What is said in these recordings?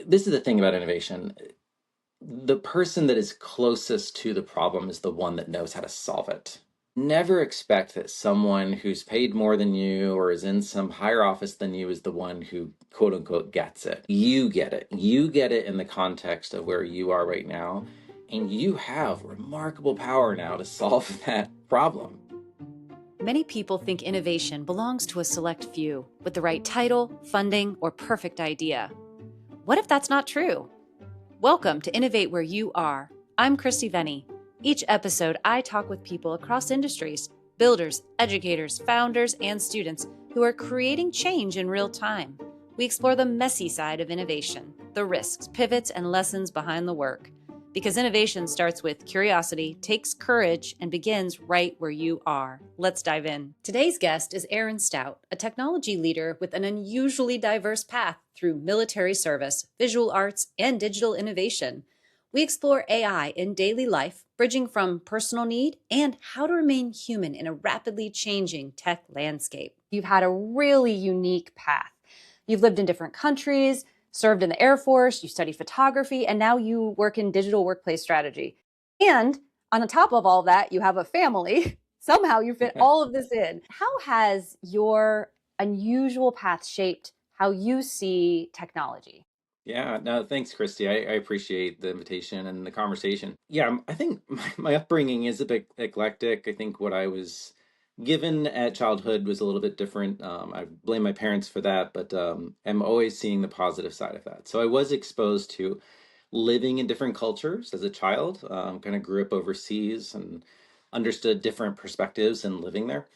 this is the thing about innovation. The person that is closest to the problem is the one that knows how to solve it. Never expect that someone who's paid more than you or is in some higher office than you is the one who quote unquote gets it. You get it. You get it in the context of where you are right now. And you have remarkable power now to solve that problem. Many people think innovation belongs to a select few with the right title, funding, or perfect idea. What if that's not true? Welcome to Innovate Where You Are. I'm Christy Venny. Each episode, I talk with people across industries, builders, educators, founders, and students who are creating change in real time. We explore the messy side of innovation, the risks, pivots, and lessons behind the work. Because innovation starts with curiosity, takes courage, and begins right where you are. Let's dive in. Today's guest is Aaron Stout, a technology leader with an unusually diverse path through military service, visual arts, and digital innovation. We explore AI in daily life, bridging from personal need and how to remain human in a rapidly changing tech landscape. You've had a really unique path. You've lived in different countries, served in the Air Force, you studied photography, and now you work in digital workplace strategy. And on the top of all that, you have a family. Somehow you fit all of this in. How has your unusual path shaped how you see technology? Yeah, no, thanks, Christy. I appreciate the invitation and the conversation. Yeah, I think my upbringing is a bit eclectic. I think what I was given at childhood was a little bit different. I blame my parents for that, but I'm always seeing the positive side of that. So I was exposed to living in different cultures as a child, kind of grew up overseas and understood different perspectives and living there.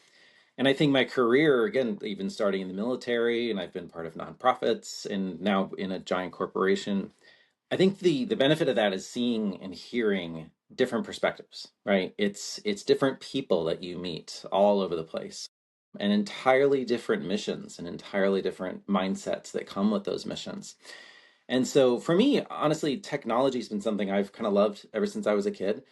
And I think my career, again, even starting in the military, and I've been part of nonprofits and now in a giant corporation. I think the benefit of that is seeing and hearing different perspectives, right? It's different people that you meet all over the place and entirely different missions and entirely different mindsets that come with those missions. And so for me, honestly, technology has been something I've kind of loved ever since I was a kid.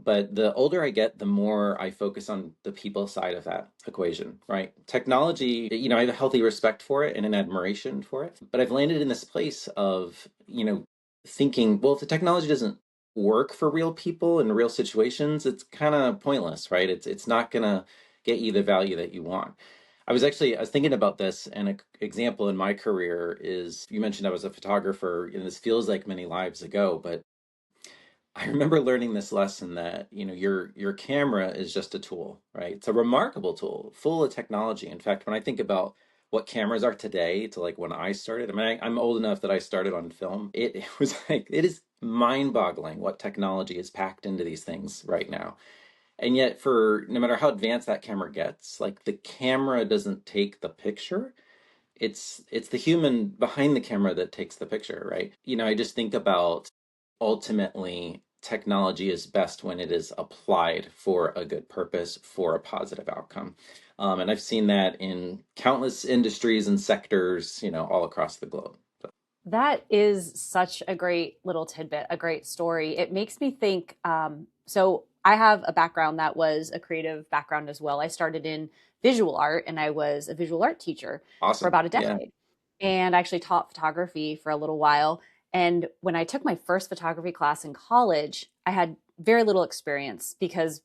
But the older I get, the more I focus on the people side of that equation, right? Technology, I have a healthy respect for it and an admiration for it. But I've landed in this place of, thinking, well, if the technology doesn't work for real people in real situations, it's kind of pointless, right? It's not gonna get you the value that you want. I was thinking about this, and an example in my career is you mentioned I was a photographer, and this feels like many lives ago, but I remember learning this lesson that, your camera is just a tool, right? It's a remarkable tool, full of technology. In fact, when I think about what cameras are today to like when I started, I mean, I'm old enough that I started on film. It was like, it is mind-boggling what technology is packed into these things right now. And yet, for no matter how advanced that camera gets, like the camera doesn't take the picture. It's the human behind the camera that takes the picture, right? I just think about ultimately technology is best when it is applied for a good purpose, for a positive outcome. And I've seen that in countless industries and sectors, all across the globe. That is such a great little tidbit, a great story. It makes me think. So, I have a background that was a creative background as well. I started in visual art and I was a visual art teacher for Awesome. about a Yeah. decade. And I actually taught photography for a little while. And when I took my first photography class in college, I had very little experience because,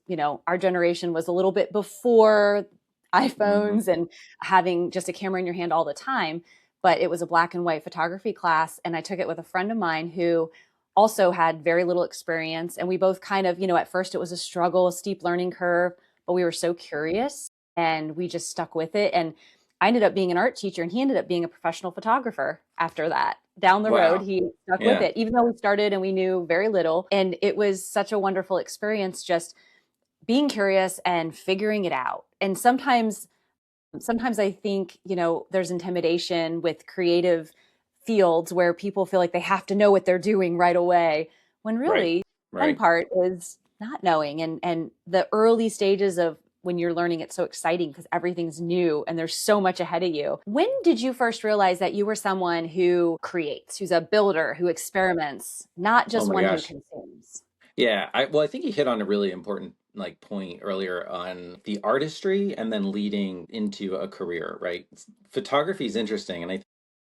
our generation was a little bit before Mhm. iPhones and having just a camera in your hand all the time, but it was a black and white photography class. And I took it with a friend of mine who also had very little experience. And we both kind of, at first it was a struggle, a steep learning curve, but we were so curious and we just stuck with it. And I ended up being an art teacher and he ended up being a professional photographer after that. Down the road, Wow. he stuck with Yeah. it, even though we started and we knew very little. And it was such a wonderful experience just being curious and figuring it out. And sometimes I think, there's intimidation with creative fields where people feel like they have to know what they're doing right away, when Right. really the fun Right. part is not knowing. And the early stages of when you're learning, it's so exciting because everything's new and there's so much ahead of you. When did you first realize that you were someone who creates, who's a builder, who experiments, not Oh just my one who gosh. consumes? Yeah, I think you hit on a really important like point earlier on the artistry and then leading into a career, right? Photography is interesting, and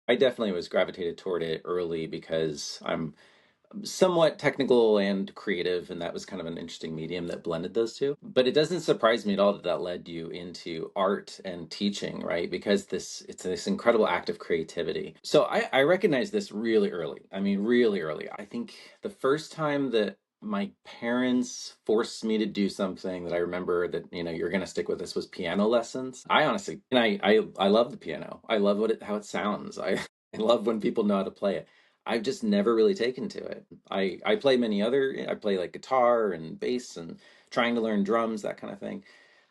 I definitely was gravitated toward it early because I'm somewhat technical and creative, and that was kind of an interesting medium that blended those two. But it doesn't surprise me at all that that led you into art and teaching, right? Because it's this incredible act of creativity. So I recognize this really early. I mean, really early. I think the first time that my parents forced me to do something that I remember that, you're going to stick with this was piano lessons. I honestly, and I love the piano. I love how it sounds. I love when people know how to play it. I've just never really taken to it. I play I play like guitar and bass and trying to learn drums, that kind of thing.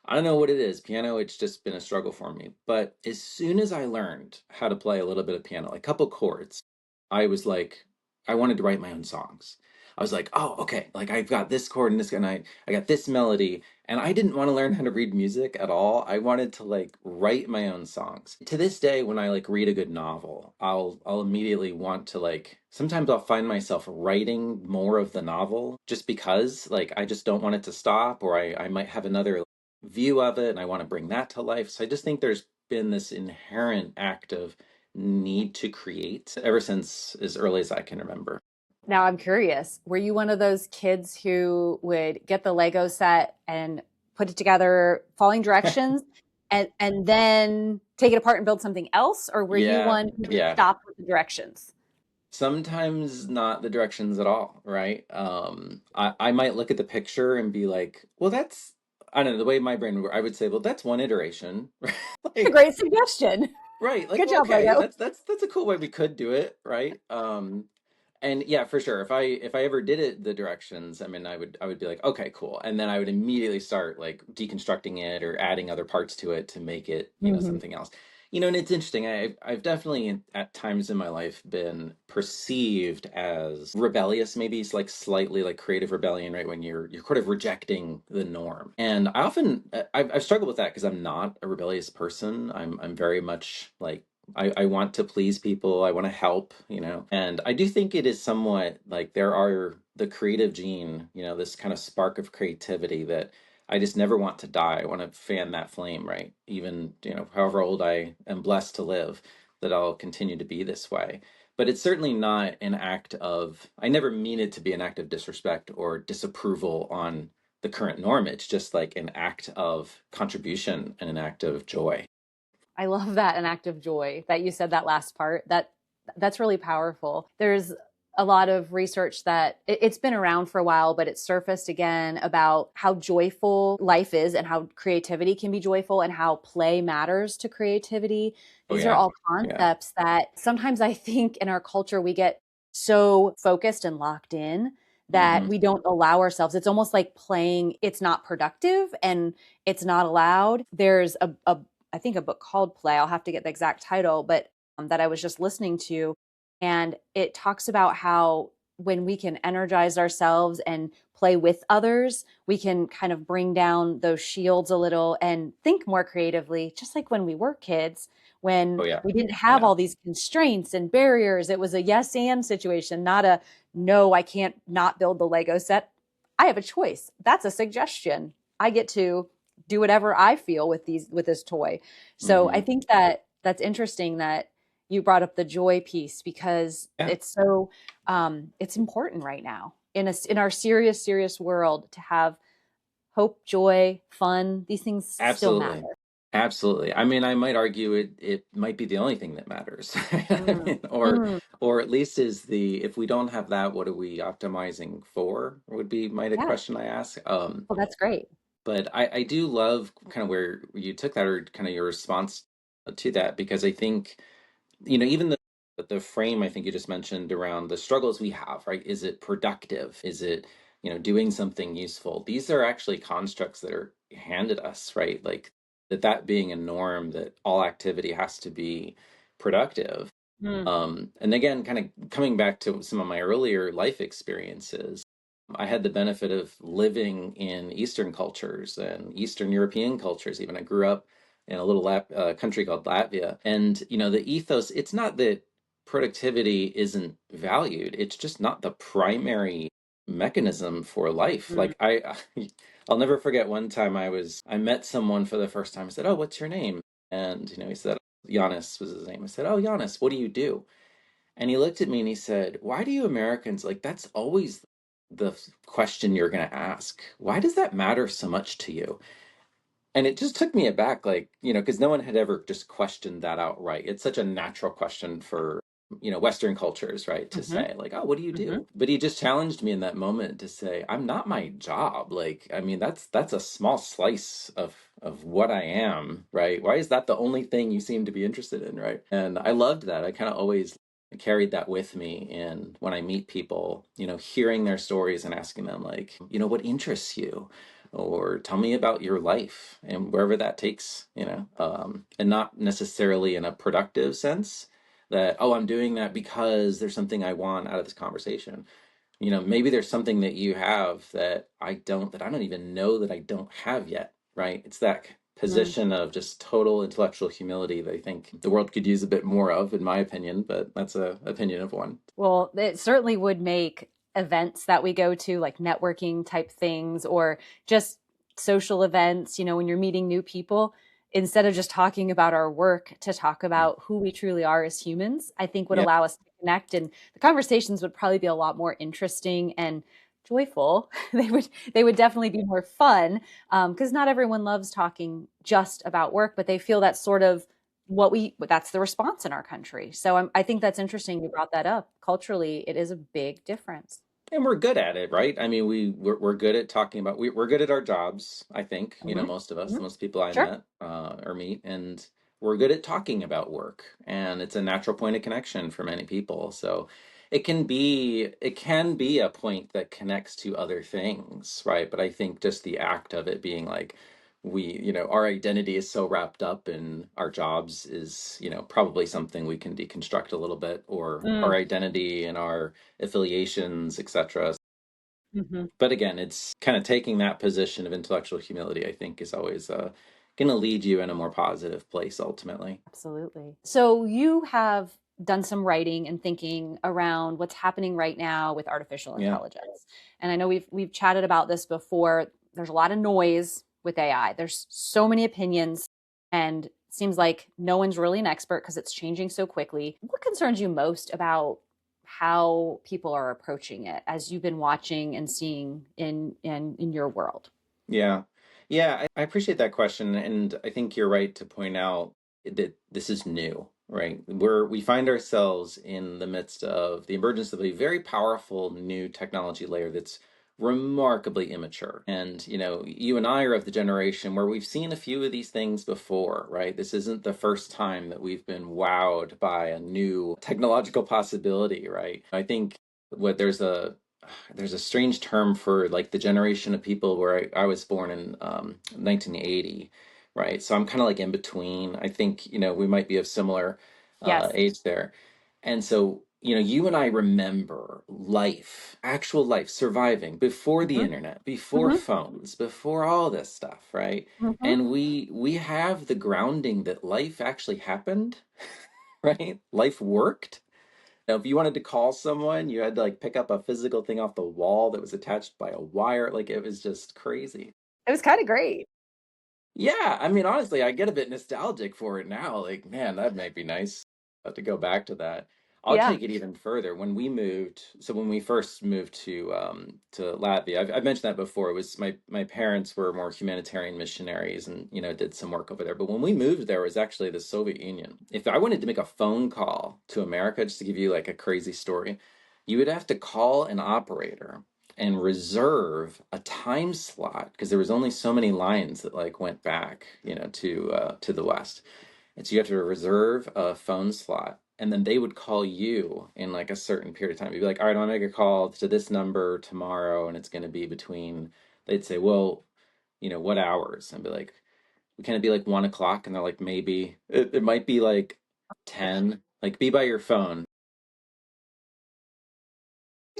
I don't know what it is. Piano, it's just been a struggle for me. But as soon as I learned how to play a little bit of piano, like a couple chords, I was like, I wanted to write my own songs. I was like, oh, okay, like I've got this chord and this, and I got this melody, and I didn't want to learn how to read music at all. I wanted to like write my own songs. To this day, when I like read a good novel, I'll immediately want to like sometimes I'll find myself writing more of the novel just because like I just don't want it to stop, or I might have another view of it and I want to bring that to life. So I just think there's been this inherent act of need to create ever since as early as I can remember. Now I'm curious, were you one of those kids who would get the Lego set and put it together, following directions, and then take it apart and build something else? Or were you Yeah, one who just yeah. stopped with the directions? Sometimes not the directions at all, right? I might look at the picture and be like, well, that's, I don't know, the way my brain would, I would say, well, that's one iteration. A Like, great suggestion. right, like, Good well, job, okay, Lego. that's a cool way we could do it, right? And yeah, for sure, if I ever did it the directions, I mean, I would be like, okay, cool, and then I would immediately start like deconstructing it or adding other parts to it to make it, Hmm. something else. And it's interesting. I've definitely at times in my life been perceived as rebellious, maybe it's like slightly like creative rebellion, right? When you're kind of rejecting the norm. And I often I've struggled with that because I'm not a rebellious person. I'm very much like I want to please people. I want to help, And I do think it is somewhat like there are the creative gene, this kind of spark of creativity that I just never want to die. I want to fan that flame, right? Even, however old I am blessed to live, that I'll continue to be this way. But it's certainly not an act of, I never mean it to be an act of disrespect or disapproval on the current norm. It's just like an act of contribution and an act of joy. I love that, an act of joy that you said that last part. That's really powerful. There's a lot of research that it's been around for a while, but it's surfaced again about how joyful life is and how creativity can be joyful and how play matters to creativity. Oh, These are yeah. all Yeah. concepts that sometimes I think in our culture we get so focused and locked in that Hmm. we don't allow ourselves. It's almost like playing, it's not productive and it's not allowed. There's a I think a book called Play. I'll have to get the exact title, but that I was just listening to. And it talks about how when we can energize ourselves and play with others, we can kind of bring down those shields a little and think more creatively, just like when we were kids, when Oh, yeah. we didn't have Yeah. all these constraints and barriers. It was a yes and situation, not a no, I can't not build the Lego set. I have a choice. That's a suggestion. I get to do whatever I feel with this toy. So I Hmm. think that that's interesting that you brought up the joy piece because Yeah. it's important right now in our serious world to have hope, joy, fun. These things still matter. Absolutely. Absolutely. I mean, I might argue it might be the only thing that matters. I Mm. mean, Mm. or at least is the if we don't have that, what are we optimizing for? Would be might a Yeah. question I ask. Well, that's great. But I do love kind of where you took that or kind of your response to that because I think even the frame I think you just mentioned around the struggles we have, right? Is it productive? Is it, doing something useful? These are actually constructs that are handed us, right? Like that being a norm that all activity has to be productive. Mm. And again, kind of coming back to some of my earlier life experiences, I had the benefit of living in Eastern cultures and Eastern European cultures. Even I grew up in a little country called Latvia, and the ethos. It's not that productivity isn't valued; it's just not the primary mechanism for life. Mm. Like I'll never forget one time I met someone for the first time. I said, "Oh, what's your name?" And he said, Giannis was his name. I said, "Oh, Giannis, what do you do?" And he looked at me and he said, "Why do you Americans, like, that's always the question you're going to ask. Why does that matter so much to you?" And it just took me aback, like, because no one had ever just questioned that outright. It's such a natural question for, Western cultures, right? To Hmm. say, like, "Oh, what do you Hmm. do?" But he just challenged me in that moment to say, "I'm not my job." Like, I mean, that's a small slice of what I am, right? Why is that the only thing you seem to be interested in, right? And I loved that. I kind of always carried that with me. And when I meet people, hearing their stories and asking them, like, what interests you? Or tell me about your life and wherever that takes, and not necessarily in a productive sense that, oh, I'm doing that because there's something I want out of this conversation. Maybe there's something that you have that I don't even know that I don't have yet, right? It's that position of just total intellectual humility that I think the world could use a bit more of, in my opinion, but that's a opinion of one. Well, it certainly would make events that we go to, like networking type things or just social events, when you're meeting new people, instead of just talking about our work, to talk Yeah. about who we truly are as humans, I think would Yeah. allow us to connect. And the conversations would probably be a lot more interesting and joyful. They would definitely be more fun, because not everyone loves talking just about work, but they feel that sort of that's the response in our country. So I think that's interesting you brought that up. Culturally, it is a big difference. And we're good at it, right? I mean, we're good at talking about we're good at our jobs, I think, Hmm. most of us, Hmm. most people I Sure. met or meet, and we're good at talking about work, and it's a natural point of connection for many people. So it can be a point that connects to other things, right? But I think just the act of it being like our identity is so wrapped up in our jobs is, probably something we can deconstruct a little bit, or our Mm. identity and our affiliations, etc. Hmm. But again, it's kind of taking that position of intellectual humility, I think, is always going to lead you in a more positive place ultimately. Absolutely. So you have done some writing and thinking around what's happening right now with artificial Yeah. intelligence. And I know we've chatted about this before. There's a lot of noise with AI. There's so many opinions, and it seems like no one's really an expert because it's changing so quickly. What concerns you most about how people are approaching it as you've been watching and seeing in your world? Yeah. Yeah, I appreciate that question. And I think you're right to point out that this is new, right? We find ourselves in the midst of the emergence of a very powerful new technology layer that's remarkably immature. And, you and I are of the generation where we've seen a few of these things before, right? This isn't the first time that we've been wowed by a new technological possibility, right? I think what there's a strange term for like the generation of people where I was born in 1980, right? So I'm kind of like in between. I think, we might be of similar Yes. age there. And so, you and I remember life, actual life, surviving before the Hmm. internet, before Hmm. phones, before all this stuff, right? Hmm. And we have the grounding that life actually happened, right? Life worked. Now, if you wanted to call someone, you had to like pick up a physical thing off the wall that was attached by a wire. Like it was just crazy. It was kind of great. Yeah, I mean, honestly, I get a bit nostalgic for it now. Like, man, that might be nice to go back to that. I'll Yeah. take it even further. When we first moved to Latvia, I've mentioned that before. It was my parents were more humanitarian missionaries and did some work over there. But when we moved there, it was actually the Soviet Union. If I wanted to make a phone call to America, just to give you like a crazy story, you would have to call an operator and reserve a time slot because there was only so many lines that like went back, to the west. And so you have to reserve a phone slot, and then they would call you in like a certain period of time. You'd be like, all right, I'm gonna make a call to this number tomorrow, and it's gonna be between. They'd say, well, what hours? And be like, can it be like 1 o'clock? And they're like, maybe it might be like 10. Like, be by your phone.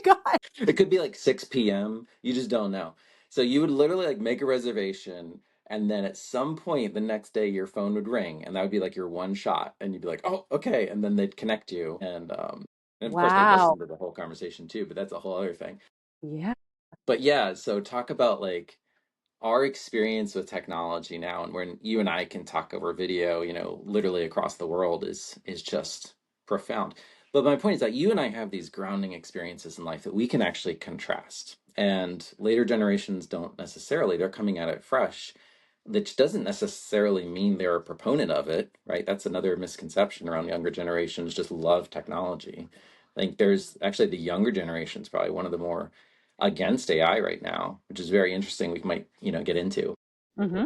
God. It could be like 6 p.m. You just don't know. So you would literally like make a reservation, and then at some point the next day your phone would ring, and that would be like your one shot, and you'd be like, "Oh, okay," and then they'd connect you, and of course they'd Wow. listen to the whole conversation too, but that's a whole other thing. Yeah. But yeah, so talk about like our experience with technology now, and when you and I can talk over video, literally across the world, is just profound. But my point is that you and I have these grounding experiences in life that we can actually contrast. And later generations don't necessarily, they're coming at it fresh, which doesn't necessarily mean they're a proponent of it, right? That's another misconception around younger generations, just love technology. I think there's actually the younger generations probably one of the more against AI right now, which is very interesting. We might, get into. Mm-hmm.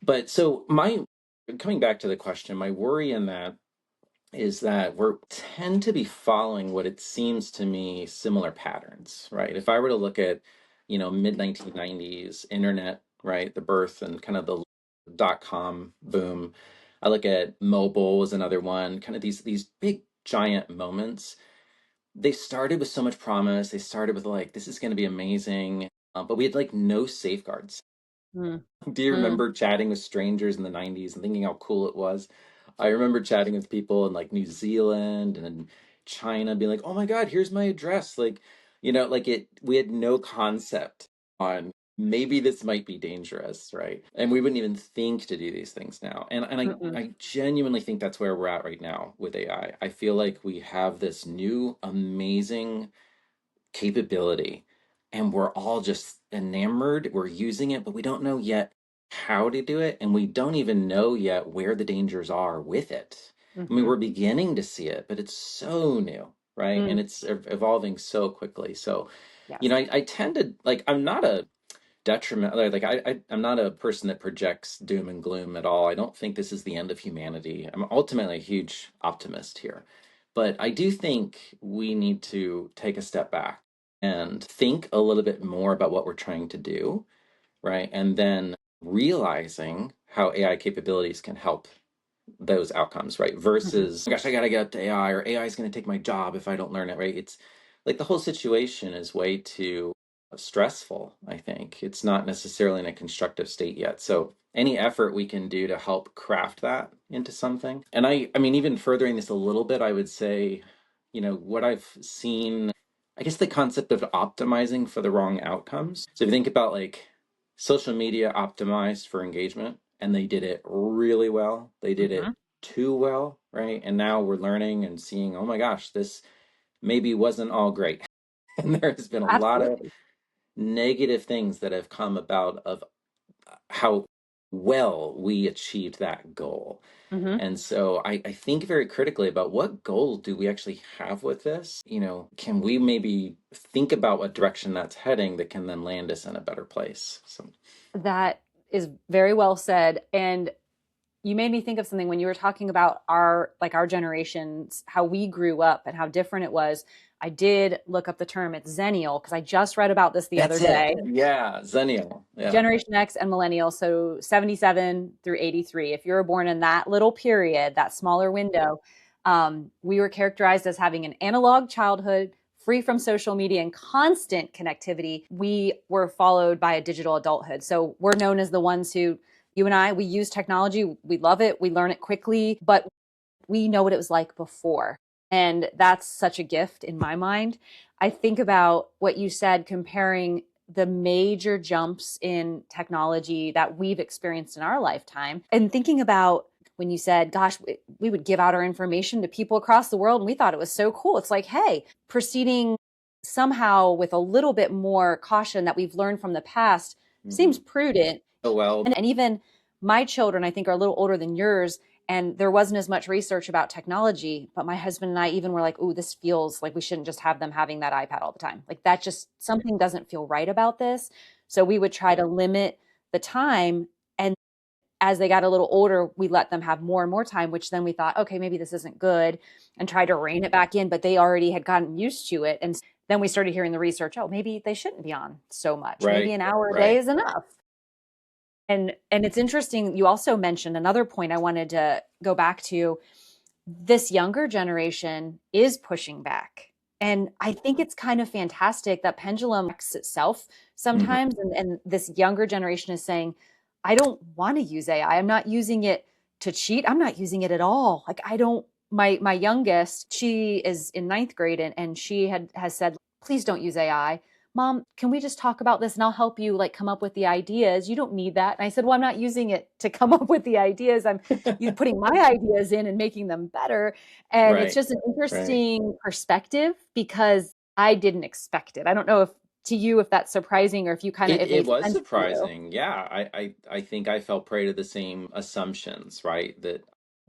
But so my coming back to the question, my worry in that is that we tend to be following what it seems to me similar patterns, right? If I were to look at, mid 1990s internet, right, the birth and kind of the .com boom. I look at mobile was another one, kind of these big giant moments. They started with so much promise. They started with like, this is going to be amazing. But we had like no safeguards. Do you Mm-hmm. remember chatting with strangers in the 90s and thinking how cool it was? I remember chatting with people in like New Zealand and in China being like, "Oh my God, here's my address." Like, like we had no concept on maybe this might be dangerous, right? And we wouldn't even think to do these things now. And Mm-mm. I genuinely think that's where we're at right now with AI. I feel like we have this new amazing capability and we're all just enamored. We're using it, but we don't know yet how to do it. And we don't even know yet where the dangers are with it. I mean, Mm-hmm. we're beginning to see it, but it's so new, right? And Mm. it's evolving so quickly. So, Yes. I tend to like, I'm not a detriment, like I'm not a person that projects doom and gloom at all. I don't think this is the end of humanity. I'm ultimately a huge optimist here. But I do think we need to take a step back and think a little bit more about what we're trying to do, right? And then realizing how AI capabilities can help those outcomes, right? Mm-hmm. Versus, gosh, I got to get up to AI or AI is going to take my job if I don't learn it, right? It's like the whole situation is way too stressful, I think. It's not necessarily in a constructive state yet. So any effort we can do to help craft that into something. And I mean, even furthering this a little bit, I would say, what I've seen, I guess the concept of optimizing for the wrong outcomes. So if you think about like social media optimized for engagement, and they did it really well. They did Mm-hmm. it too well, right? And now we're learning and seeing, oh my gosh, this maybe wasn't all great. And there has been a lot of Absolutely. negative things that have come about of how well we achieved that goal. Mm-hmm. And so I think very critically about what goal do we actually have with this? Can we maybe think about what direction that's heading that can then land us in a better place? So, That is very well said. And you made me think of something when you were talking about our generations, how we grew up and how different it was. I did look up the term, it's Zennial, because I just read about this the other that's it. day. Yeah, Zennial. Yeah. Generation X and millennial, so 77 through 83. If you were born in that little period, that smaller window, we were characterized as having an analog childhood, free from social media and constant connectivity. We were followed by a digital adulthood. So we're known as the ones who, you and I, we use technology, we love it, we learn it quickly, but we know what it was like before. And that's such a gift in my mind. I think about what you said, comparing the major jumps in technology that we've experienced in our lifetime, and thinking about when you said, gosh, we would give out our information to people across the world and we thought it was so cool. It's like, hey, proceeding somehow with a little bit more caution that we've learned from the past seems Hmm. prudent. Oh, well, And even my children, I think, are a little older than yours. And there wasn't as much research about technology, but my husband and I even were like, "Ooh, this feels like we shouldn't just have them having that iPad all the time. Like that just something doesn't feel right about this." So we would try to limit the time. And as they got a little older, we let them have more and more time, which then we thought, okay, maybe this isn't good, and tried to rein it back in. But they already had gotten used to it. And then we started hearing the research, oh, maybe they shouldn't be on so much. Maybe right, an hour a day right. is enough. And it's interesting, you also mentioned another point I wanted to go back to. This younger generation is pushing back. And I think it's kind of fantastic that pendulum corrects itself Hmm. sometimes. And this younger generation is saying, I don't want to use AI. I'm not using it to cheat. I'm not using it at all. Like I don't, my youngest, she is in ninth grade and she has said, please don't use AI. Mom, can we just talk about this and I'll help you like come up with the ideas? You don't need that. And I said, well, I'm not using it to come up with the ideas. I'm you putting my ideas in and making them better. And it's Right. just an Right. interesting perspective because I didn't expect it. I don't know if to you if that's surprising or if you kind of It it it made was sense to you. surprising. Yeah, I think I fell prey to the same assumptions, right? That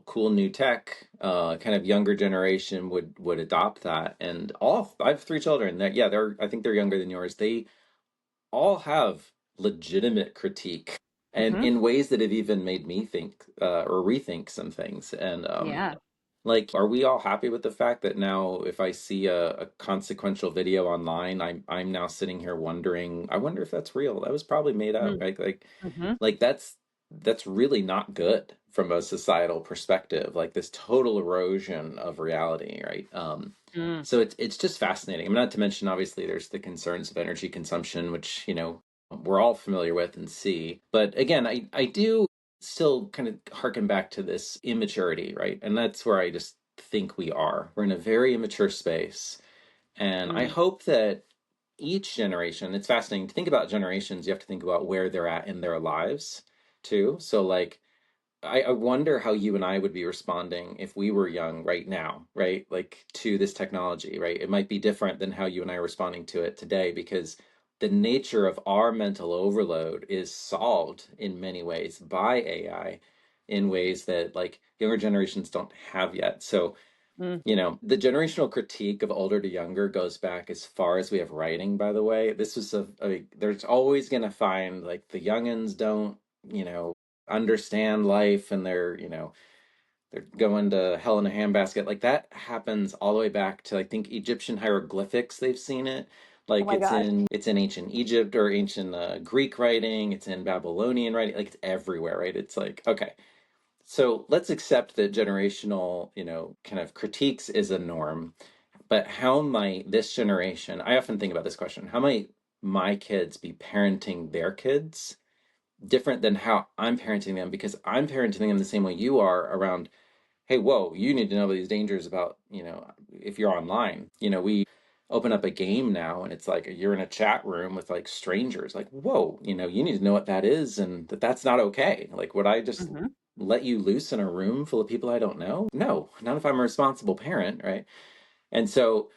cool new tech, kind of younger generation would adopt that. And all I have three children that yeah, they're I think they're younger than yours. They all have legitimate critique and Hmm. in ways that have even made me think or rethink some things. And Yeah. like, are we all happy with the fact that now if I see a consequential video online, I'm now sitting here wondering, I wonder if that's real. That was probably made up, right? Mm-hmm. Like that's really not good from a societal perspective, like this total erosion of reality, right? Mm. So it's just fascinating. I mean, not to mention, obviously, there's the concerns of energy consumption, which, we're all familiar with and see. But again, I do still kind of harken back to this immaturity, right? And that's where I just think we are. We're in a very immature space. And I Mm. hope that each generation, it's fascinating to think about generations, you have to think about where they're at in their lives too. So, like, I wonder how you and I would be responding if we were young right now, right? Like to this technology, right? It might be different than how you and I are responding to it today because the nature of our mental overload is solved in many ways by AI in ways that like younger generations don't have yet. So, Mm. the generational critique of older to younger goes back as far as we have writing, by the way. This was there's always going to find like the youngins don't, understand life and they're going to hell in a handbasket. Like that happens all the way back to, I think, Egyptian hieroglyphics. They've seen it. Oh Like my gosh. it's in ancient Egypt or ancient Greek writing. It's in Babylonian writing. Like it's everywhere, right? It's like, okay, so let's accept that generational, kind of critiques is a norm, but how might this generation, I often think about this question, how might my kids be parenting their kids different than how I'm parenting them? Because I'm parenting them the same way you are around, hey, whoa, you need to know these dangers about, if you're online. We open up a game now and it's like you're in a chat room with like strangers. Like, whoa, you need to know what that is and that's not okay. Like, would I just Hmm. let you loose in a room full of people I don't know? No, not if I'm a responsible parent, right? And so,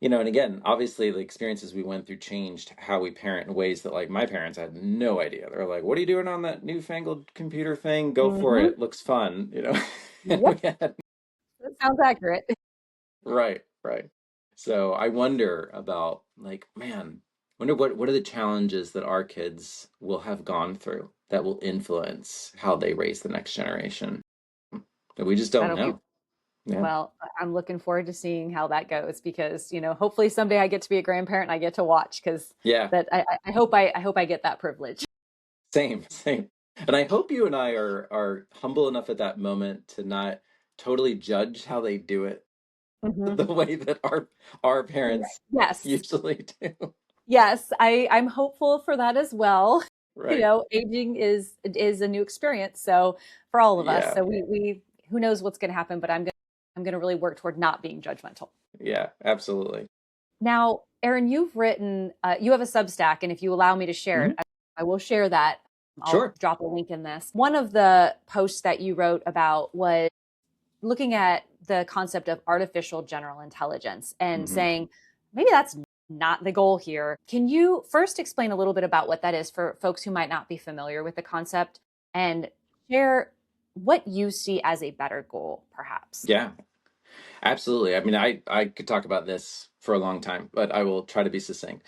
and again, obviously the experiences we went through changed how we parent in ways that like my parents had no idea. They're like, what are you doing on that newfangled computer thing? Go for Hmm. it. Looks fun, And we Yep. had That sounds accurate. right, right. So I wonder about like, man, wonder what are the challenges that our kids will have gone through that will influence how they raise the next generation. That we just don't That'll be know. Yeah. well, I'm looking forward to seeing how that goes because, hopefully someday I get to be a grandparent and I get to watch because Yeah. that I hope I get that privilege. Same, same. And I hope you and I are humble enough at that moment to not totally judge how they do it Hmm. the way that our parents Yes. usually do. Yes, I'm hopeful for that as well. Right. Aging is a new experience, so for all of us. Yeah. So we who knows what's going to happen, but I'm gonna really work toward not being judgmental. Yeah, absolutely. Now, Erin, you have a Substack, and if you allow me to share it, Mhm. I will share that. I'll Sure. drop a link in this. One of the posts that you wrote about was looking at the concept of artificial general intelligence and Hmm. saying maybe that's not the goal here. Can you first explain a little bit about what that is for folks who might not be familiar with the concept and share what you see as a better goal, perhaps? Yeah, absolutely. I mean, I could talk about this for a long time, but I will try to be succinct.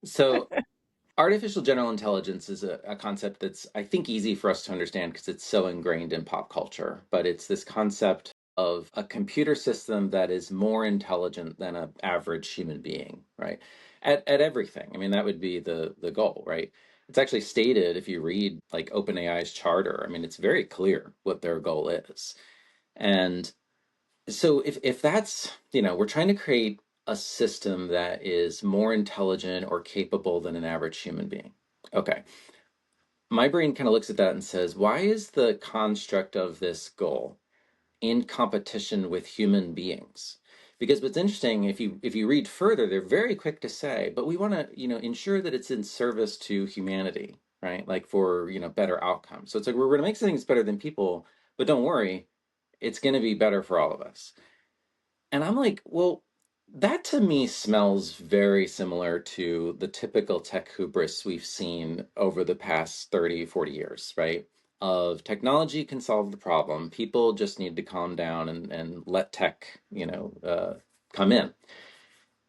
So, artificial general intelligence is a concept that's, I think, easy for us to understand because it's so ingrained in pop culture. But it's this concept of a computer system that is more intelligent than an average human being, right? At everything. I mean, that would be the goal, right? It's actually stated if you read like OpenAI's charter. I mean, it's very clear what their goal is. And so if that's, we're trying to create a system that is more intelligent or capable than an average human being. Okay. My brain kind of looks at that and says, why is the construct of this goal in competition with human beings? Because what's interesting, if you read further, they're very quick to say, but we want to, ensure that it's in service to humanity, right? Like for, better outcomes. So it's like we're going to make things better than people, but don't worry, it's going to be better for all of us. And I'm like, well, that to me smells very similar to the typical tech hubris we've seen over the past 30, 40 years, right? Of technology can solve the problem. People just need to calm down and let tech, come in.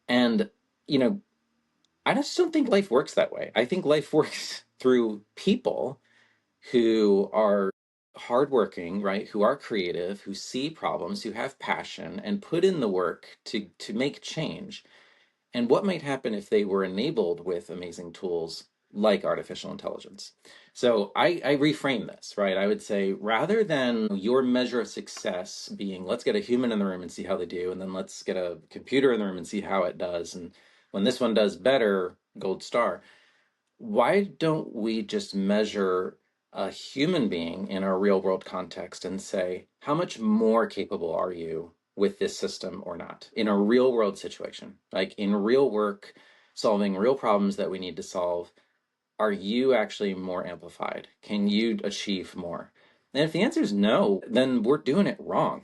And, you know, I just don't think life works that way. I think life works through people who are hardworking, right? Who are creative, who see problems, who have passion, and put in the work to make change. And what might happen if they were enabled with amazing tools like artificial intelligence? So I reframe this, right? I would say rather than your measure of success being let's get a human in the room and see how they do, and then let's get a computer in the room and see how it does. And when this one does better, gold star, why don't we just measure a human being in our real world context and say, how much more capable are you with this system or not in a real world situation? Like in real work, solving real problems that we need to solve, are you actually more amplified? Can you achieve more? And if the answer is no, then we're doing it wrong,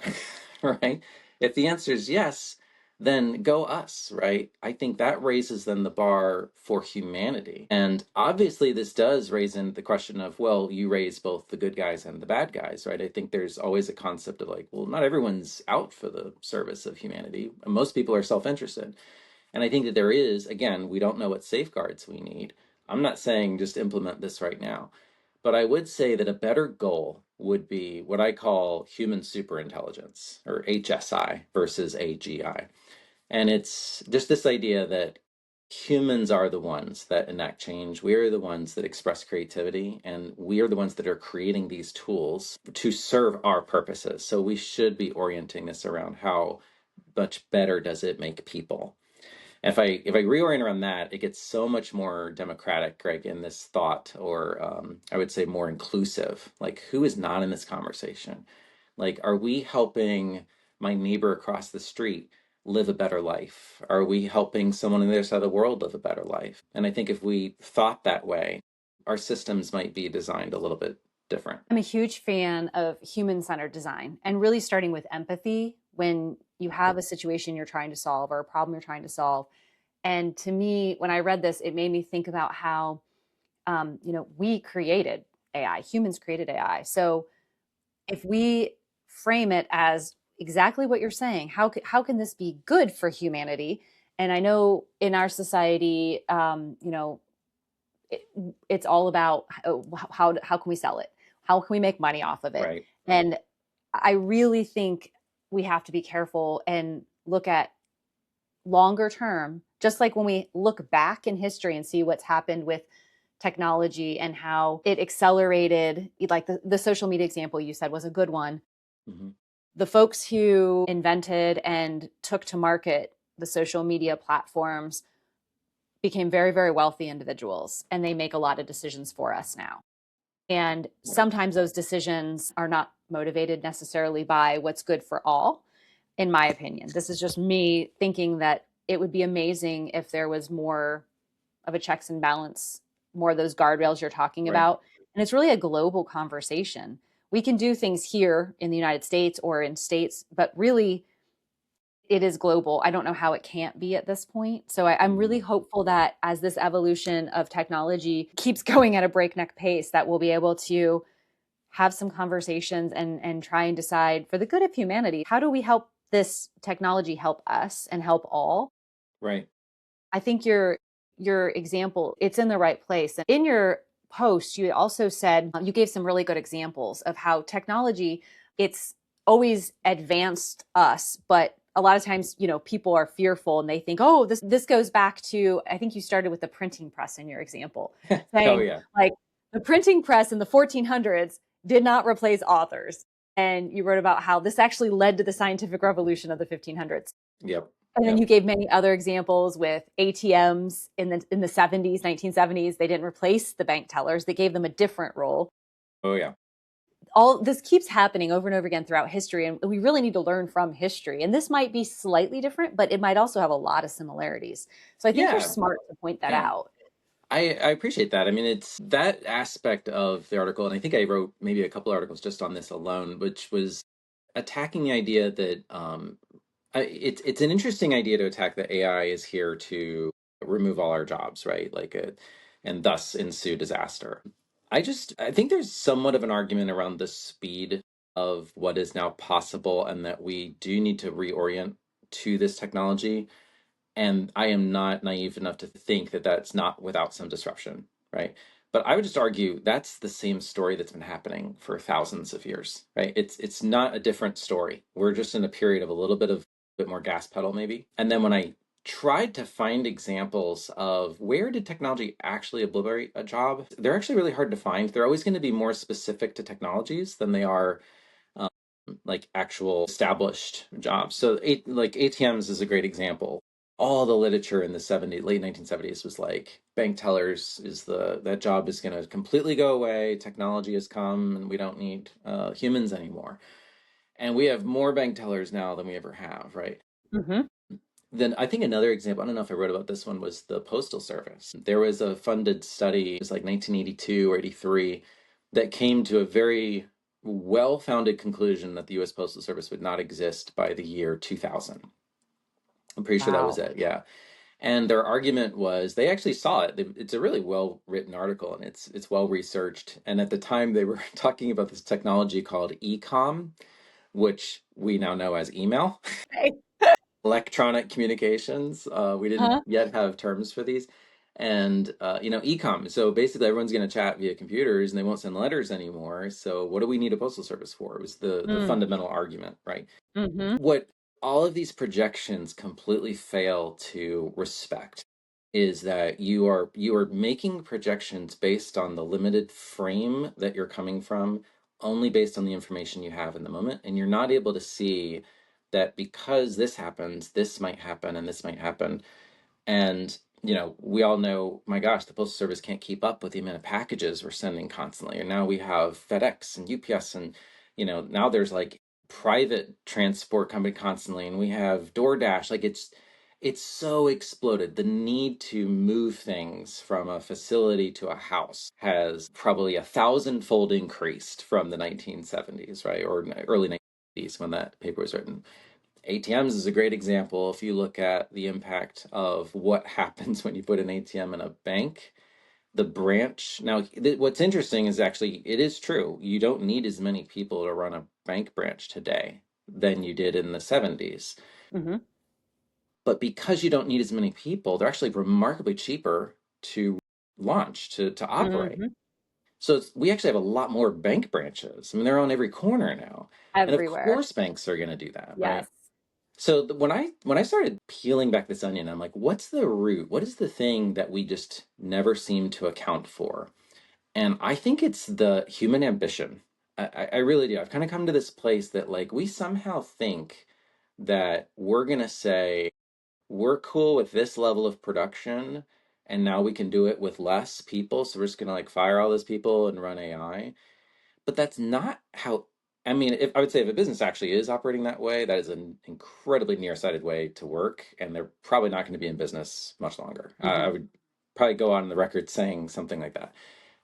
right? If the answer is yes, then go us, right? I think that raises then the bar for humanity. And obviously, this does raise in the question of, well, you raise both the good guys and the bad guys, right? I think there's always a concept of like, well, not everyone's out for the service of humanity. Most people are self interested. And I think that there is, again, we don't know what safeguards we need. I'm not saying just implement this right now, but I would say that a better goal would be what I call human superintelligence or HSI versus AGI. And it's just this idea that humans are the ones that enact change. We are the ones that express creativity, and we are the ones that are creating these tools to serve our purposes. So we should be orienting this around how much better does it make people. And if I reorient around that, it gets so much more democratic, Greg, in this thought, or I would say more inclusive. Like, who is not in this conversation? Like, are we helping my neighbor across the street live a better life? Are we helping someone on the other side of the world live a better life? And I think if we thought that way, our systems might be designed a little bit different. I'm a huge fan of human centered design and really starting with empathy when you have a situation you're trying to solve or a problem you're trying to solve. And to me, when I read this, it made me think about how, we created AI, humans created AI. So if we frame it as exactly what you're saying, how can this be good for humanity? And I know in our society, it, it's all about how can we sell it? How can we make money off of it? Right. And I really think we have to be careful and look at longer term, just like when we look back in history and see what's happened with technology and how it accelerated, like the social media example you said was a good one. Mm-hmm. The folks who invented and took to market the social media platforms became very, very wealthy individuals, and they make a lot of decisions for us now. And sometimes those decisions are not motivated necessarily by what's good for all, in my opinion. This is just me thinking that it would be amazing if there was more of a checks and balance, more of those guardrails you're talking Right. about. And it's really a global conversation. We can do things here in the United States or in states, but really it is global. I don't know how it can't be at this point. So I'm really Mm. hopeful that as this evolution of technology keeps going at a breakneck pace, that we'll be able to have some conversations and try and decide for the good of humanity, how do we help this technology help us and help all? Right. I think your example, it's in the right place. In your post, you also said you gave some really good examples of how technology, it's always advanced us, but a lot of times, people are fearful and they think, oh, this goes back to, I think you started with the printing press in your example, Oh saying yeah. like the printing press in the 1400s did not replace authors. And you wrote about how this actually led to the scientific revolution of the 1500s. Yep. And then Yep. you gave many other examples with ATMs in the 70s, 1970s. They didn't replace the bank tellers. They gave them a different role. Oh yeah. all this keeps happening over and over again throughout history, and we really need to learn from history. And this might be slightly different, but it might also have a lot of similarities. So I think you're Yeah, smart to point that yeah. out. I appreciate that. I mean, it's that aspect of the article, and I think I wrote maybe a couple articles just on this alone, which was attacking the idea that it's an interesting idea to attack that AI is here to remove all our jobs, right? And thus ensue disaster. I think there's somewhat of an argument around the speed of what is now possible, and that we do need to reorient to this technology. And I am not naive enough to think that that's not without some disruption, right? But I would just argue that's the same story that's been happening for thousands of years, right? It's not a different story. We're just in a period of a little bit more gas pedal, maybe. And then when I tried to find examples of where did technology actually obliterate a job, they're actually really hard to find. They're always going to be more specific to technologies than they are um, like actual established jobs. So, like ATMs is a great example. All the literature in the late 1970s was like bank tellers is that job is going to completely go away. Technology has come, and we don't need humans anymore. And we have more bank tellers now than we ever have, right? Hmm. Then I think another example, I don't know if I wrote about this one, was the Postal Service. There was a funded study, it was like 1982 or 83, that came to a very well-founded conclusion that the US Postal Service would not exist by the year 2000. I'm pretty sure that was Wow. it, yeah. And their argument was they actually saw it. It's a really well-written article, and it's well researched. And at the time, they were talking about this technology called e-com, which we now know as email. Hey. Electronic communications. We didn't Huh? yet have terms for these. And, e-com. So basically, everyone's going to chat via computers, and they won't send letters anymore. So what do we need a postal service for? It was the Mm. fundamental argument, right? Hmm. What all of these projections completely fail to respect is that you are making projections based on the limited frame that you're coming from, only based on the information you have in the moment, and you're not able to see that because this happens, this might happen, and this might happen. And, we all know, my gosh, the Postal Service can't keep up with the amount of packages we're sending constantly. And now we have FedEx and UPS, and, now there's like private transport company constantly, and we have DoorDash. Like it's so exploded. The need to move things from a facility to a house has probably 1,000-fold increased from the 1970s, right? Or early 1980s when that paper was written. ATMs is a great example. If you look at the impact of what happens when you put an ATM in a bank, the branch. Now, what's interesting is actually it is true. You don't need as many people to run a bank branch today than you did in the 70s. Hmm. But because you don't need as many people, they're actually remarkably cheaper to launch, to operate. Hmm. So we actually have a lot more bank branches. I mean, they're on every corner now. And of Everywhere. course banks are going to do that, right? Yes. So when I started peeling back this onion, I'm like, what's the root? What is the thing that we just never seem to account for? And I think it's the human ambition. I really do. I've kind of come to this place that like we somehow think that we're gonna say we're cool with this level of production, and now we can do it with less people. So we're just gonna like fire all those people and run AI. But that's not how, I mean, if I would say if a business actually is operating that way, that is an incredibly nearsighted way to work, and they're probably not going to be in business much longer. I Hmm. would probably go on the record saying something like that.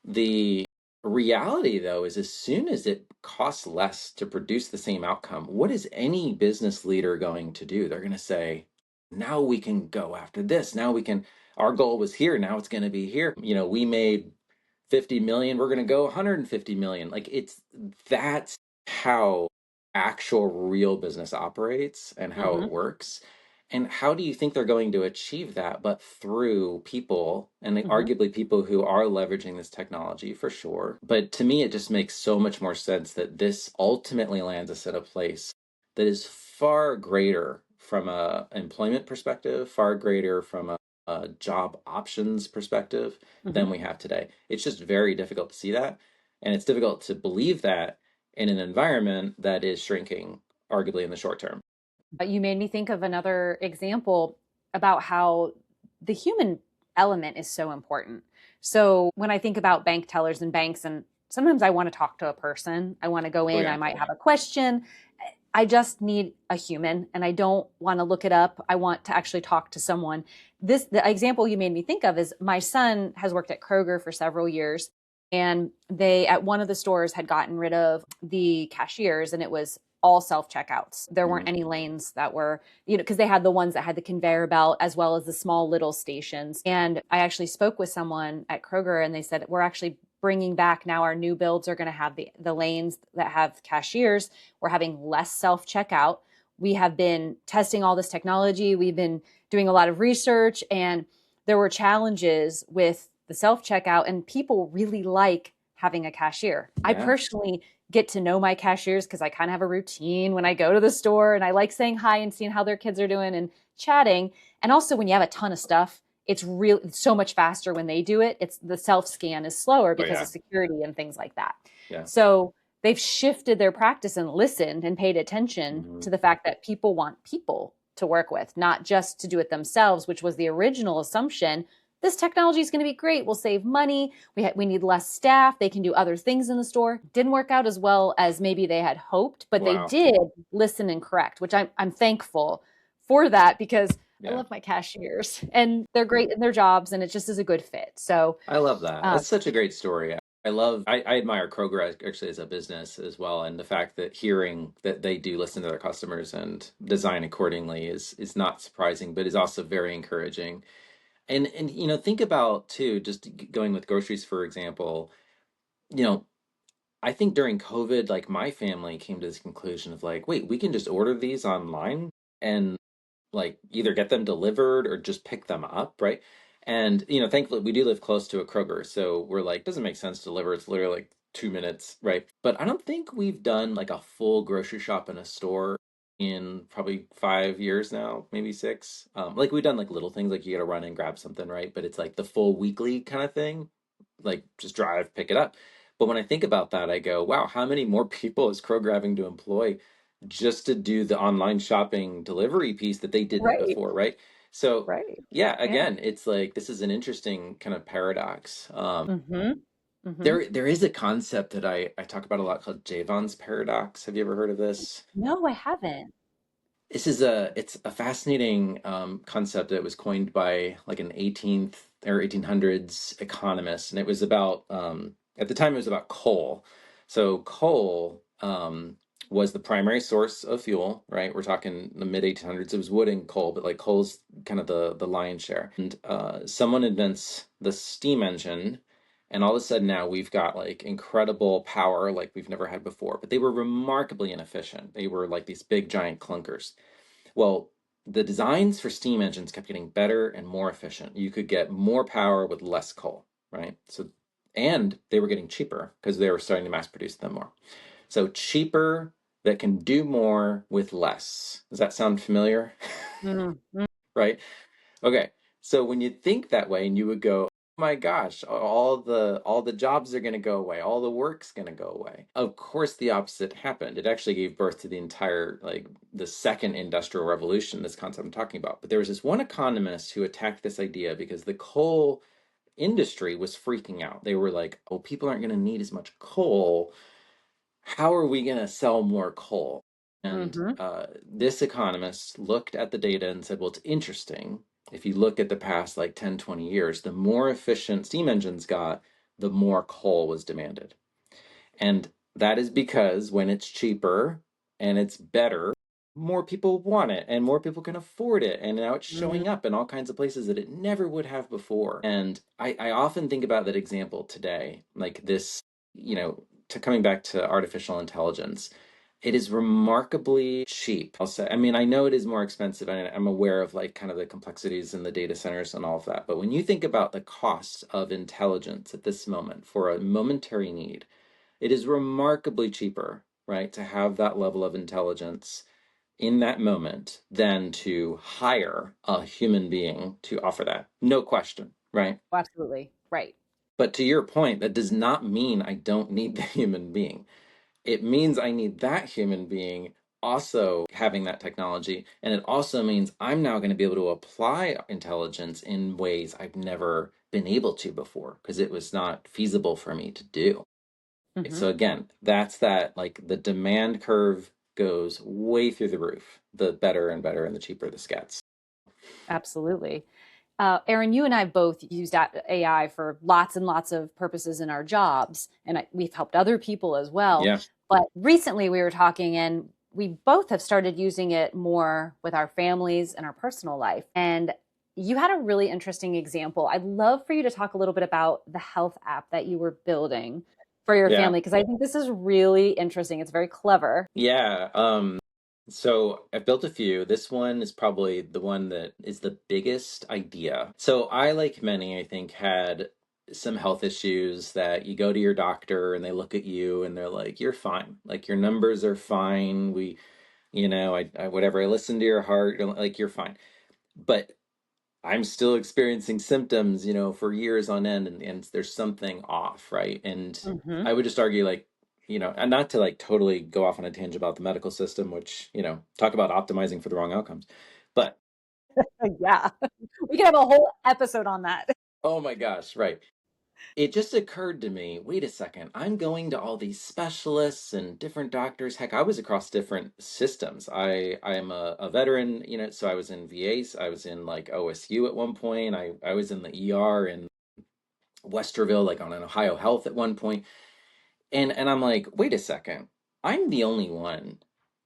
The reality, though, is as soon as it costs less to produce the same outcome, what is any business leader going to do? They're going to say, now we can go after this. Now we can, our goal was here. Now it's going to be here. We made 50 million, we're going to go 150 million. Like that's how actual real business operates and how it Hmm. works. And how do you think they're going to achieve that but through people, and Hmm. arguably people who are leveraging this technology for sure. But to me it just makes so much more sense that this ultimately lands us at a place that is far greater from a employment perspective, far greater from a job options perspective Hmm. than we have today. It's just very difficult to see that. And it's difficult to believe that in an environment that is shrinking, arguably in the short term. You made me think of another example about how the human element is so important. So when I think about bank tellers and banks, and sometimes I want to talk to a person. I want to go Oh in, I yeah. might have a question. I just need a human and I don't want to look it up. I want to actually talk to someone. The example you made me think of is my son has worked at Kroger for several years, and they at one of the stores had gotten rid of the cashiers, and it was all self checkouts. There weren't Mhm. any lanes that were, because they had the ones that had the conveyor belt as well as the small little stations. And I actually spoke with someone at Kroger, and they said, we're actually bringing back now, our new builds are going to have the lanes that have cashiers. We're having less self checkout. We have been testing all this technology. We've been doing a lot of research, and there were challenges with the self checkout, and people really like having a cashier. I Yeah. personally get to know my cashiers because I kind of have a routine when I go to the store, and I like saying hi and seeing how their kids are doing and chatting. And also, when you have a ton of stuff, it's so much faster when they do it. It's the self scan is slower Oh because of yeah. security and things like that. Yeah. So they've shifted their practice and listened and paid attention to Hmm. the fact that people want people to work with, not just to do it themselves, which was the original assumption. This technology is going to be great. We'll save money. We need less staff. They can do other things in the store. Didn't work out as well as maybe they had hoped, but they Wow. did listen and correct, which I'm thankful for that because I Yeah. love my cashiers and they're great in their jobs and it just is a good fit. So, I love that. uh, That's such a great story. I admire Kroger actually as a business as well, and the fact that hearing that they do listen to their customers and design accordingly is not surprising, but is also very encouraging. And think about too, just going with groceries for example, you know, I think during COVID, like my family came to this conclusion of like, wait, we can just order these online and like either get them delivered or just pick them up, right? And thankfully we do live close to a Kroger, so we're like, doesn't make sense to deliver. It's literally like 2 minutes, right? But I don't think we've done like a full grocery shop in a store in probably 5 years now, maybe six. Like we've done like little things like you gotta run and grab something, right? But it's like the full weekly kind of thing, like just drive, pick it up. But when I think about that, I go, wow, how many more people is Kroger having to employ just to do the online shopping delivery piece that they didn't right, before, right? So, right. yeah, Yeah. again, it's like this is an interesting kind of paradox. Mm-hmm. Mm-hmm. There is a concept that I talk about a lot called Javon's paradox. Have you ever heard of this? No, I haven't. It's a fascinating concept that was coined by like an 18th or 1800s economist, and it was about at the time it was about coal. So coal was the primary source of fuel, right? We're talking the mid 1800s. It was wood and coal, but like coal's kind of the lion's share. And someone invents the steam engine, and all of a sudden now we've got like incredible power like we've never had before. But they were remarkably inefficient. They were like these big giant clunkers. Well, the designs for steam engines kept getting better and more efficient. You could get more power with less coal, right? So, and they were getting cheaper because they were starting to mass produce them more. So, cheaper that can do more with less. Does that sound familiar? Mm-hmm. Right? Okay. So when you think that way and you would go, oh my gosh, all the jobs are going to go away. All the work's going to go away. Of course, the opposite happened. It actually gave birth to the entire, like the second industrial revolution, this concept I'm talking about. But there was this one economist who attacked this idea because the coal industry was freaking out. They were like, oh, people aren't going to need as much coal. How are we going to sell more coal? And Mm-hmm. this economist looked at the data and said, well, it's interesting. If you look at the past like 10, 20 years, the more efficient steam engines got, the more coal was demanded. And that is because when it's cheaper and it's better, more people want it and more people can afford it. And now it's Mm-hmm. showing up in all kinds of places that it never would have before. And I often think about that example today, like this, to coming back to artificial intelligence. It is remarkably cheap. I'll say, I mean, I know it is more expensive, and I'm aware of like kind of the complexities in the data centers and all of that. But when you think about the cost of intelligence at this moment for a momentary need, it is remarkably cheaper, right, to have that level of intelligence in that moment than to hire a human being to offer that. No question, right? Absolutely. Right. But to your point, that does not mean I don't need the human being. It means I need that human being also having that technology. And it also means I'm now going to be able to apply intelligence in ways I've never been able to before because it was not feasible for me to do. Hmm. So again, that's that, like the demand curve goes way through the roof, the better and better and the cheaper this gets. Absolutely. Erin, you and I both used AI for lots and lots of purposes in our jobs, and we've helped other people as well. Yeah. But recently we were talking, and we both have started using it more with our families and our personal life. And you had a really interesting example. I'd love for you to talk a little bit about the health app that you were building for your Yeah. family, because I think this is really interesting. It's very clever. Yeah. So I've built a few. This one is probably the one that is the biggest idea. So I, like many, I think, had some health issues that you go to your doctor and they look at you and they're like, you're fine. Like your numbers are fine. I whatever, I listen to your heart, like you're fine. But I'm still experiencing symptoms, for years on end, and there's something off, right? And Hmm. I would just argue, like, and not to like totally go off on a tangent about the medical system, which, talk about optimizing for the wrong outcomes. But Yeah, we could have a whole episode on that. oh my gosh, right. It just occurred to me, wait a second, I'm going to all these specialists and different doctors. Heck, I was across different systems. I am a veteran, so I was in VAs, I was in like OSU at one point. I was in the ER in Westerville, like on an Ohio Health at one point. And I'm like, wait a second, I'm the only one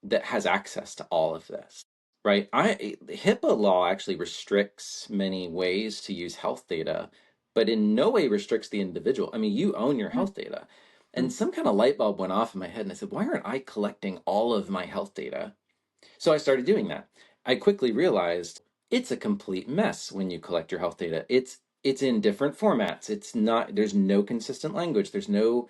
that has access to all of this, right? HIPAA law actually restricts many ways to use health data, but in no way restricts the individual. I mean, you own your health data. And some kind of light bulb went off in my head, and I said, why aren't I collecting all of my health data? So I started doing that. I quickly realized it's a complete mess when you collect your health data. It's in different formats. It's not, there's no consistent language. There's no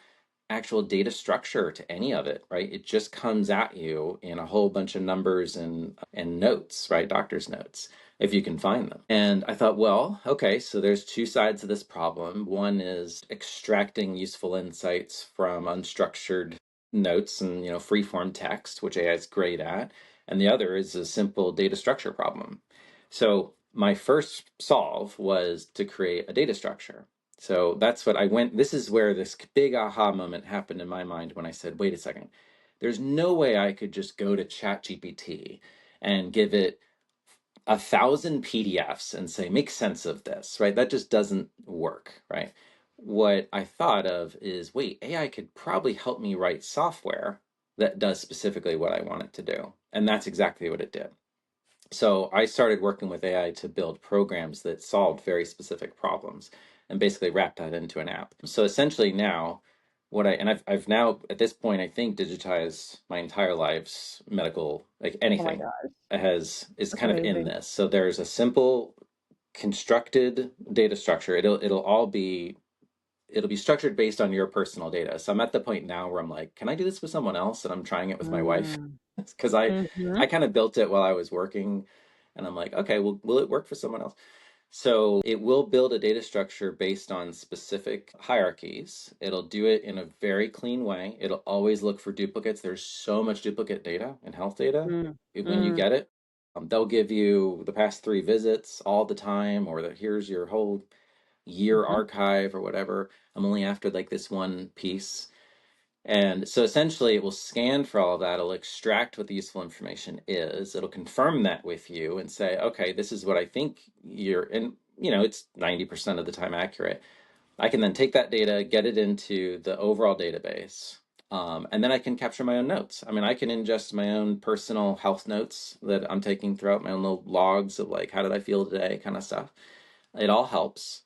actual data structure to any of it, right? It just comes at you in a whole bunch of numbers and notes, right? Doctor's notes, if you can find them. And I thought, well, okay, so there's two sides of this problem. One is extracting useful insights from unstructured notes and, free form text, which AI is great at. And the other is a simple data structure problem. So my first solve was to create a data structure. So that's what I went. This is where this big aha moment happened in my mind when I said, wait a second, there's no way I could just go to ChatGPT and give it 1,000 PDFs and say, make sense of this, right? That just doesn't work, right? What I thought of is, wait, AI could probably help me write software that does specifically what I want it to do. And that's exactly what it did. So I started working with AI to build programs that solved very specific problems and basically wrap that into an app. So essentially now I've now at this point I think digitized my entire life's medical, like Oh my anything gosh, is that's kind of in amazing. this. So there's a simple constructed data structure. It'll be structured based on your personal data. So I'm at the point now where I'm like, can I do this with someone else? And I'm trying it with my wife Mm. because I Hmm. kind of built it while I was working, and I'm like, okay, well, will it work for someone else? So it will build a data structure based on specific hierarchies. It'll do it in a very clean way. It'll always look for duplicates. There's so much duplicate data in health data Mm. when you Mm. get it. They'll give you the past 3 visits all the time, or here's your whole year Hmm. archive or whatever. I'm only after like this one piece. And so essentially, it will scan for all of that. It'll extract what the useful information is. It'll confirm that with you and say, okay, this is what I think you're in. It's 90% of the time accurate. I can then take that data, get it into the overall database, and then I can capture my own notes. I mean, I can ingest my own personal health notes that I'm taking throughout, my own little logs of like, how did I feel today, kind of stuff. It all helps.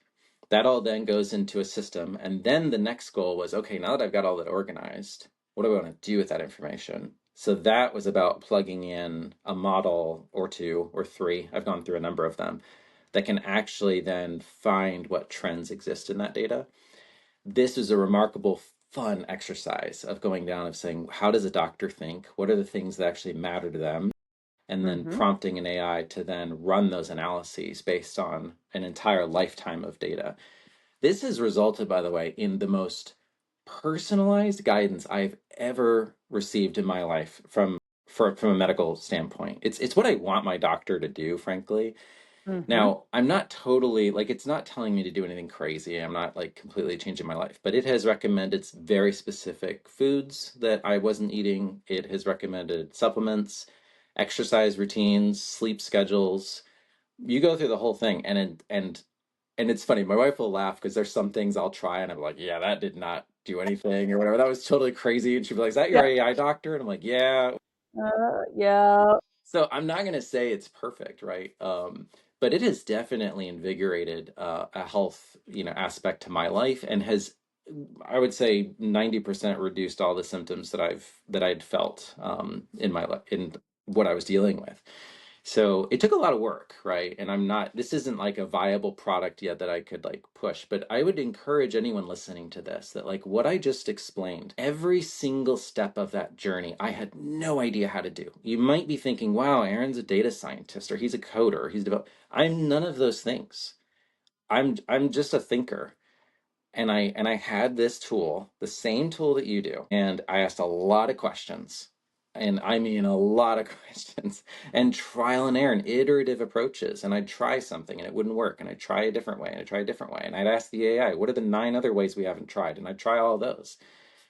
That all then goes into a system. And then the next goal was, okay, now that I've got all that organized, what do I want to do with that information? So that was about plugging in a model or two or three. I've gone through a number of them that can actually then find what trends exist in that data. This is a remarkable, fun exercise of going down of saying, how does a doctor think? What are the things that actually matter to them? And then Hmm. prompting an AI to then run those analyses based on an entire lifetime of data. This has resulted, by the way, in the most personalized guidance I've ever received in my life from a medical standpoint. It's what I want my doctor to do, frankly. Mm-hmm. Now, I'm not totally like it's not telling me to do anything crazy. I'm not like completely changing my life, but it has recommended very specific foods that I wasn't eating. It has recommended supplements, exercise routines, sleep schedules. You go through the whole thing, and it's funny. My wife will laugh because there's some things I'll try, and I'm like, yeah, that did not do anything or whatever. That was totally crazy. And she'd be like, is that your Yeah. AI doctor? And I'm like, yeah. Yeah. So I'm not going to say it's perfect, right? But it has definitely invigorated a health, aspect to my life, and has, I would say, 90% reduced all the symptoms that I'd felt in my life in what I was dealing with. So it took a lot of work, right? And this isn't like a viable product yet that I could like push, but I would encourage anyone listening to this that like what I just explained, every single step of that journey, I had no idea how to do. You might be thinking, wow, Aaron's a data scientist or he's a coder, or he's developed. I'm none of those things. I'm just a thinker, and I had this tool, the same tool that you do, and I asked a lot of questions. And I mean a lot of questions and trial and error and iterative approaches. And I'd try something and it wouldn't work. And I'd try a different way and I'd try a different way. And I'd ask the AI, what are the 9 other ways we haven't tried? And I'd try all those,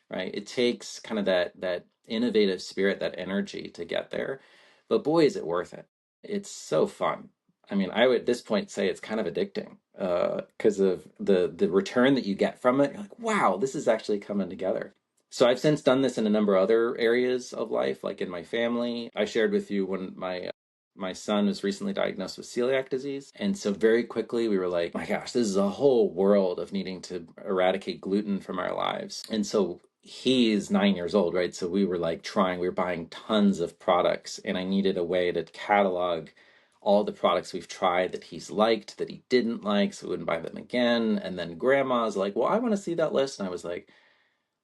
right? It takes kind of that innovative spirit, that energy to get there. But boy, is it worth it. It's so fun. I mean, I would at this point say it's kind of addicting because of the return that you get from it. You're like, wow, this is actually coming together. So I've since done this in a number of other areas of life, like in my family. I shared with you when my son was recently diagnosed with celiac disease. And so very quickly we were like, my gosh, this is a whole world of needing to eradicate gluten from our lives. And so he's 9 years old, right? So we were like we were buying tons of products, and I needed a way to catalog all the products we've tried that he's liked, that he didn't like, so we wouldn't buy them again. And then grandma's like, well, I want to see that list. And I was like,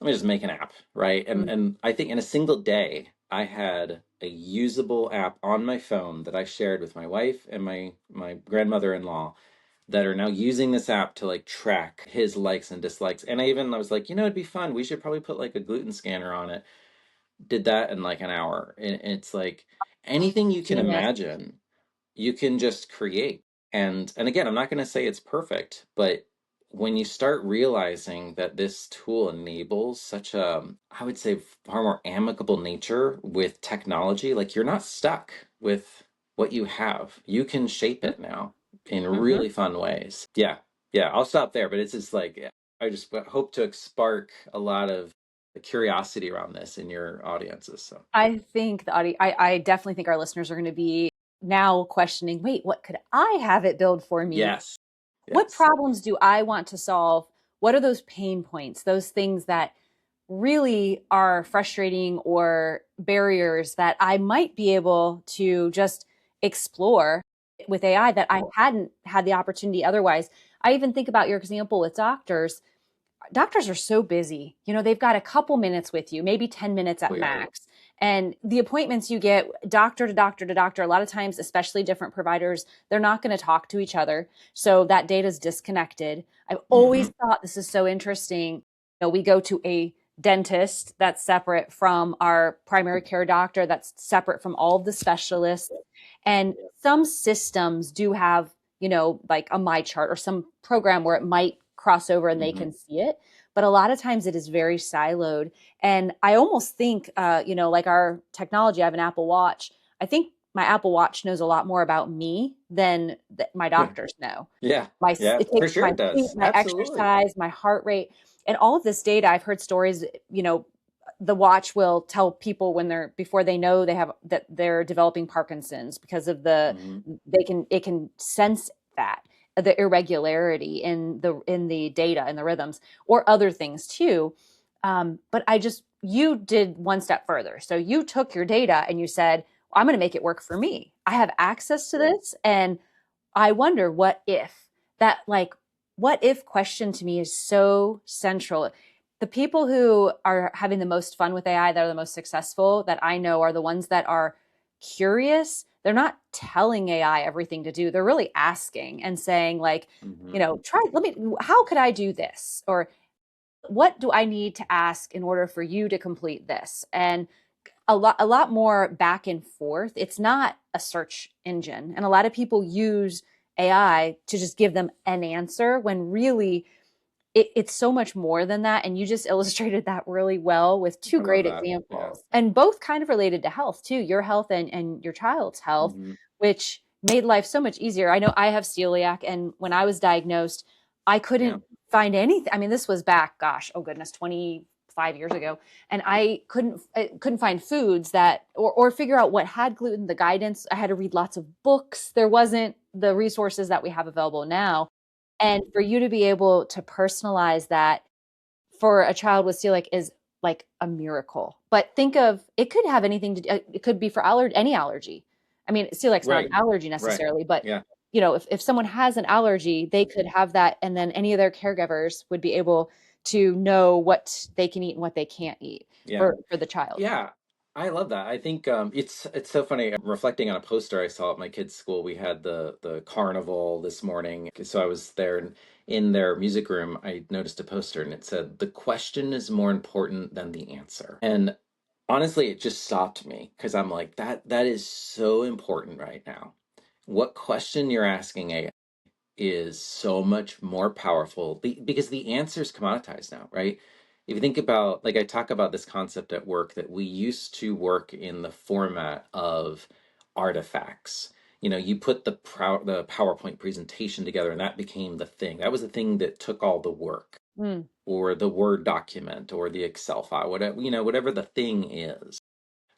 let me just make an app, right? And I think in a single day, I had a usable app on my phone that I shared with my wife and my grandmother-in-law that are now using this app to like track his likes and dislikes. And I was like, it'd be fun. We should probably put like a gluten scanner on it. Did that in like an hour. And it's like anything you can Genius. imagine you can just create. And again, I'm not going to say it's perfect, but when you start realizing that this tool enables such a, I would say, far more amicable nature with technology, like you're not stuck with what you have. You can shape it now in Mm-hmm. really fun ways. Yeah. Yeah, I'll stop there, but it's just like I just hope to spark a lot of curiosity around this in your audiences. So, I think I definitely think our listeners are going to be now questioning, wait, what could I have it build for me? yes. What Yes. problems do I want to solve? What are those pain points, those things that really are frustrating or barriers that I might be able to just explore with AI that I hadn't had the opportunity otherwise? I even think about your example with doctors are so busy. They've got a couple minutes with you, maybe 10 minutes Oh at yeah. max. And the appointments you get doctor to doctor to doctor, a lot of times, especially different providers, they're not going to talk to each other. So that data is disconnected. I've always Hmm. thought this is so interesting. We go to a dentist that's separate from our primary care doctor, that's separate from all of the specialists. And some systems do have, like a My Chart or some program where it might cross over and they Hmm. can see it. But a lot of times it is very siloed. And I almost think, like our technology, I have an Apple Watch. I think my Apple Watch knows a lot more about me than my doctors know. Yeah, yeah, It for takes sure my it sleep, does. my Absolutely. exercise, my heart rate, and all of this data. I've heard stories, the watch will tell people when before they know that they're developing Parkinson's because of Hmm. it can sense that the irregularity in the data and the rhythms or other things too. But you did one step further. So you took your data and you said, I'm going to make it work for me. I have access to this, and I wonder that like what if question to me is so central. The people who are having the most fun with AI, that are the most successful, that I know, are the ones that are curious. They're not telling AI everything to do. They're really asking and saying like, Hmm. how could I do this? Or what do I need to ask in order for you to complete this? And a lot more back and forth. It's not a search engine. And a lot of people use AI to just give them an answer when really it's so much more than that. And you just illustrated that really well with two I love great that. Yeah. examples, and both kind of related to health too, your health and your child's health, Hmm. which made life so much easier. I know I have celiac, and when I was diagnosed, I Yeah. couldn't find anything. I mean, this was back, gosh, oh goodness, 25 years ago, and I couldn't find foods that or figure out what had gluten. The guidance, I had to read lots of books. There wasn't the resources that we have available now, and for you to be able to personalize that for a child with celiac is like a miracle. But think of, it could have anything to do, it could be for any allergy. I mean, celiac's not an Right. allergy Right. necessarily, but Yeah. if someone has an allergy, they could have that, and then any of their caregivers would be able to know what they can eat and what they can't eat Yeah. for the child. Yeah, I love that. I think it's so funny. I'm reflecting on a poster I saw at my kids' school. We had the carnival this morning, so I was there, and in their music room, I noticed a poster, and it said, "The question is more important than the answer." And honestly, it just stopped me because I'm like, that is so important right now. What question you're asking is so much more powerful because the answer is commoditized now, right? If you think about, like, I talk about this concept at work that we used to work in the format of artifacts. You put the PowerPoint presentation together, and that became the thing. That was the thing that took all the work, Mm, or the Word document, or the Excel file, whatever the thing is.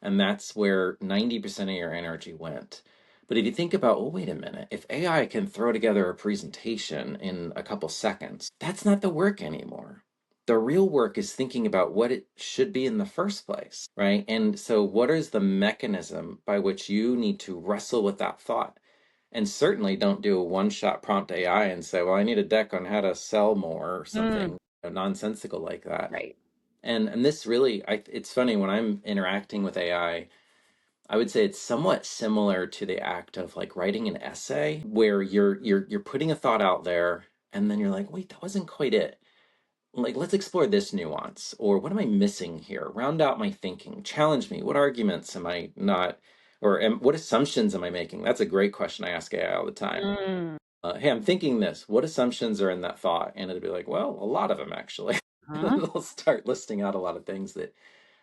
And that's where 90% of your energy went. But if you think about, oh, wait a minute, if AI can throw together a presentation in a couple seconds, that's not the work anymore. The real work is thinking about what it should be in the first place, right? And so, what is the mechanism by which you need to wrestle with that thought? And certainly don't do a one shot prompt AI and say, well, I need a deck on how to sell more or mm, something nonsensical like that. right. And this really, it's funny when I'm interacting with AI, I would say it's somewhat similar to the act of like writing an essay where you're putting a thought out there, and then you're like, wait, that wasn't quite it. Like, let's explore this nuance, or what am I missing here? Round out my thinking, challenge me. What arguments am I not, or what assumptions am I making? That's a great question I ask AI all the time. Mm, Hey, I'm thinking this. What assumptions are in that thought? And it'll be like, well, a lot of them actually. huh? They'll start listing out a lot of things that,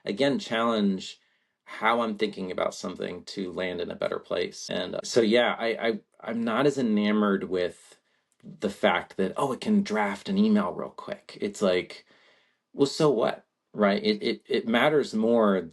again, challenge how I'm thinking about something to land in a better place. And so, yeah, I'm not as enamored with the fact that, oh, it can draft an email real quick. It's like, well, so what, right? It matters more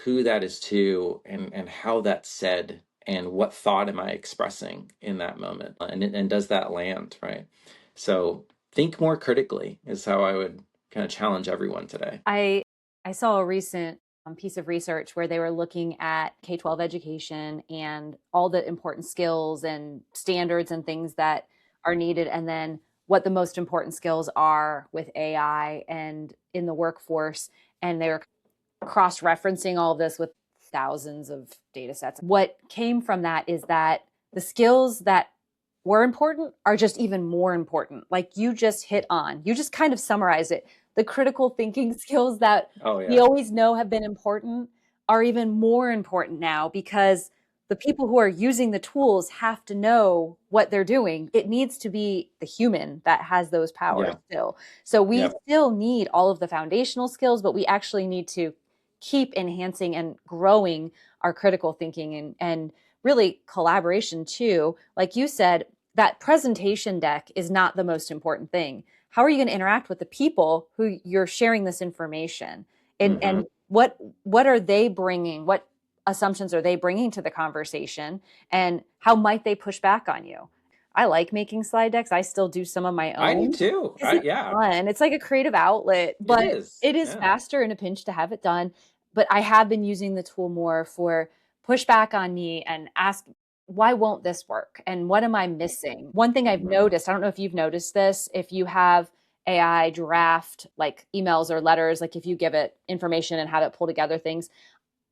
who that is to, and how that's said, and what thought am I expressing in that moment, and does that land, right? So think more critically is how I would kind of challenge everyone today. I saw a recent piece of research where they were looking at K-12 education and all the important skills and standards and things that are needed, and then what the most important skills are with AI and in the workforce. And they were cross-referencing all of this with thousands of data sets. What came from that is that the skills that were important are just even more important. Like you just hit on, you just kind of summarize it. The critical thinking skills that Oh we yeah. always know have been important are even more important now, because the people who are using the tools have to know what they're doing. It needs to be the human that has those powers Yeah. still. So we Yeah. still need all of the foundational skills, but we actually need to keep enhancing and growing our critical thinking and really collaboration too. Like you said, that presentation deck is not the most important thing. How are you going to interact with the people who you're sharing this information? And Hmm. what are they bringing? What assumptions are they bringing to the conversation? And how might they push back on you? I like making slide decks. I still do some of my I do own too. because it's Yeah, fun. It's like a creative outlet, it but is. it is Yeah. faster in a pinch to have it done. But I have been using the tool more for push back on me and ask, why won't this work? And what am I missing? One thing I've Hmm. noticed, I don't know if you've noticed this, if you have AI draft like emails or letters, like if you give it information and have it pull together things,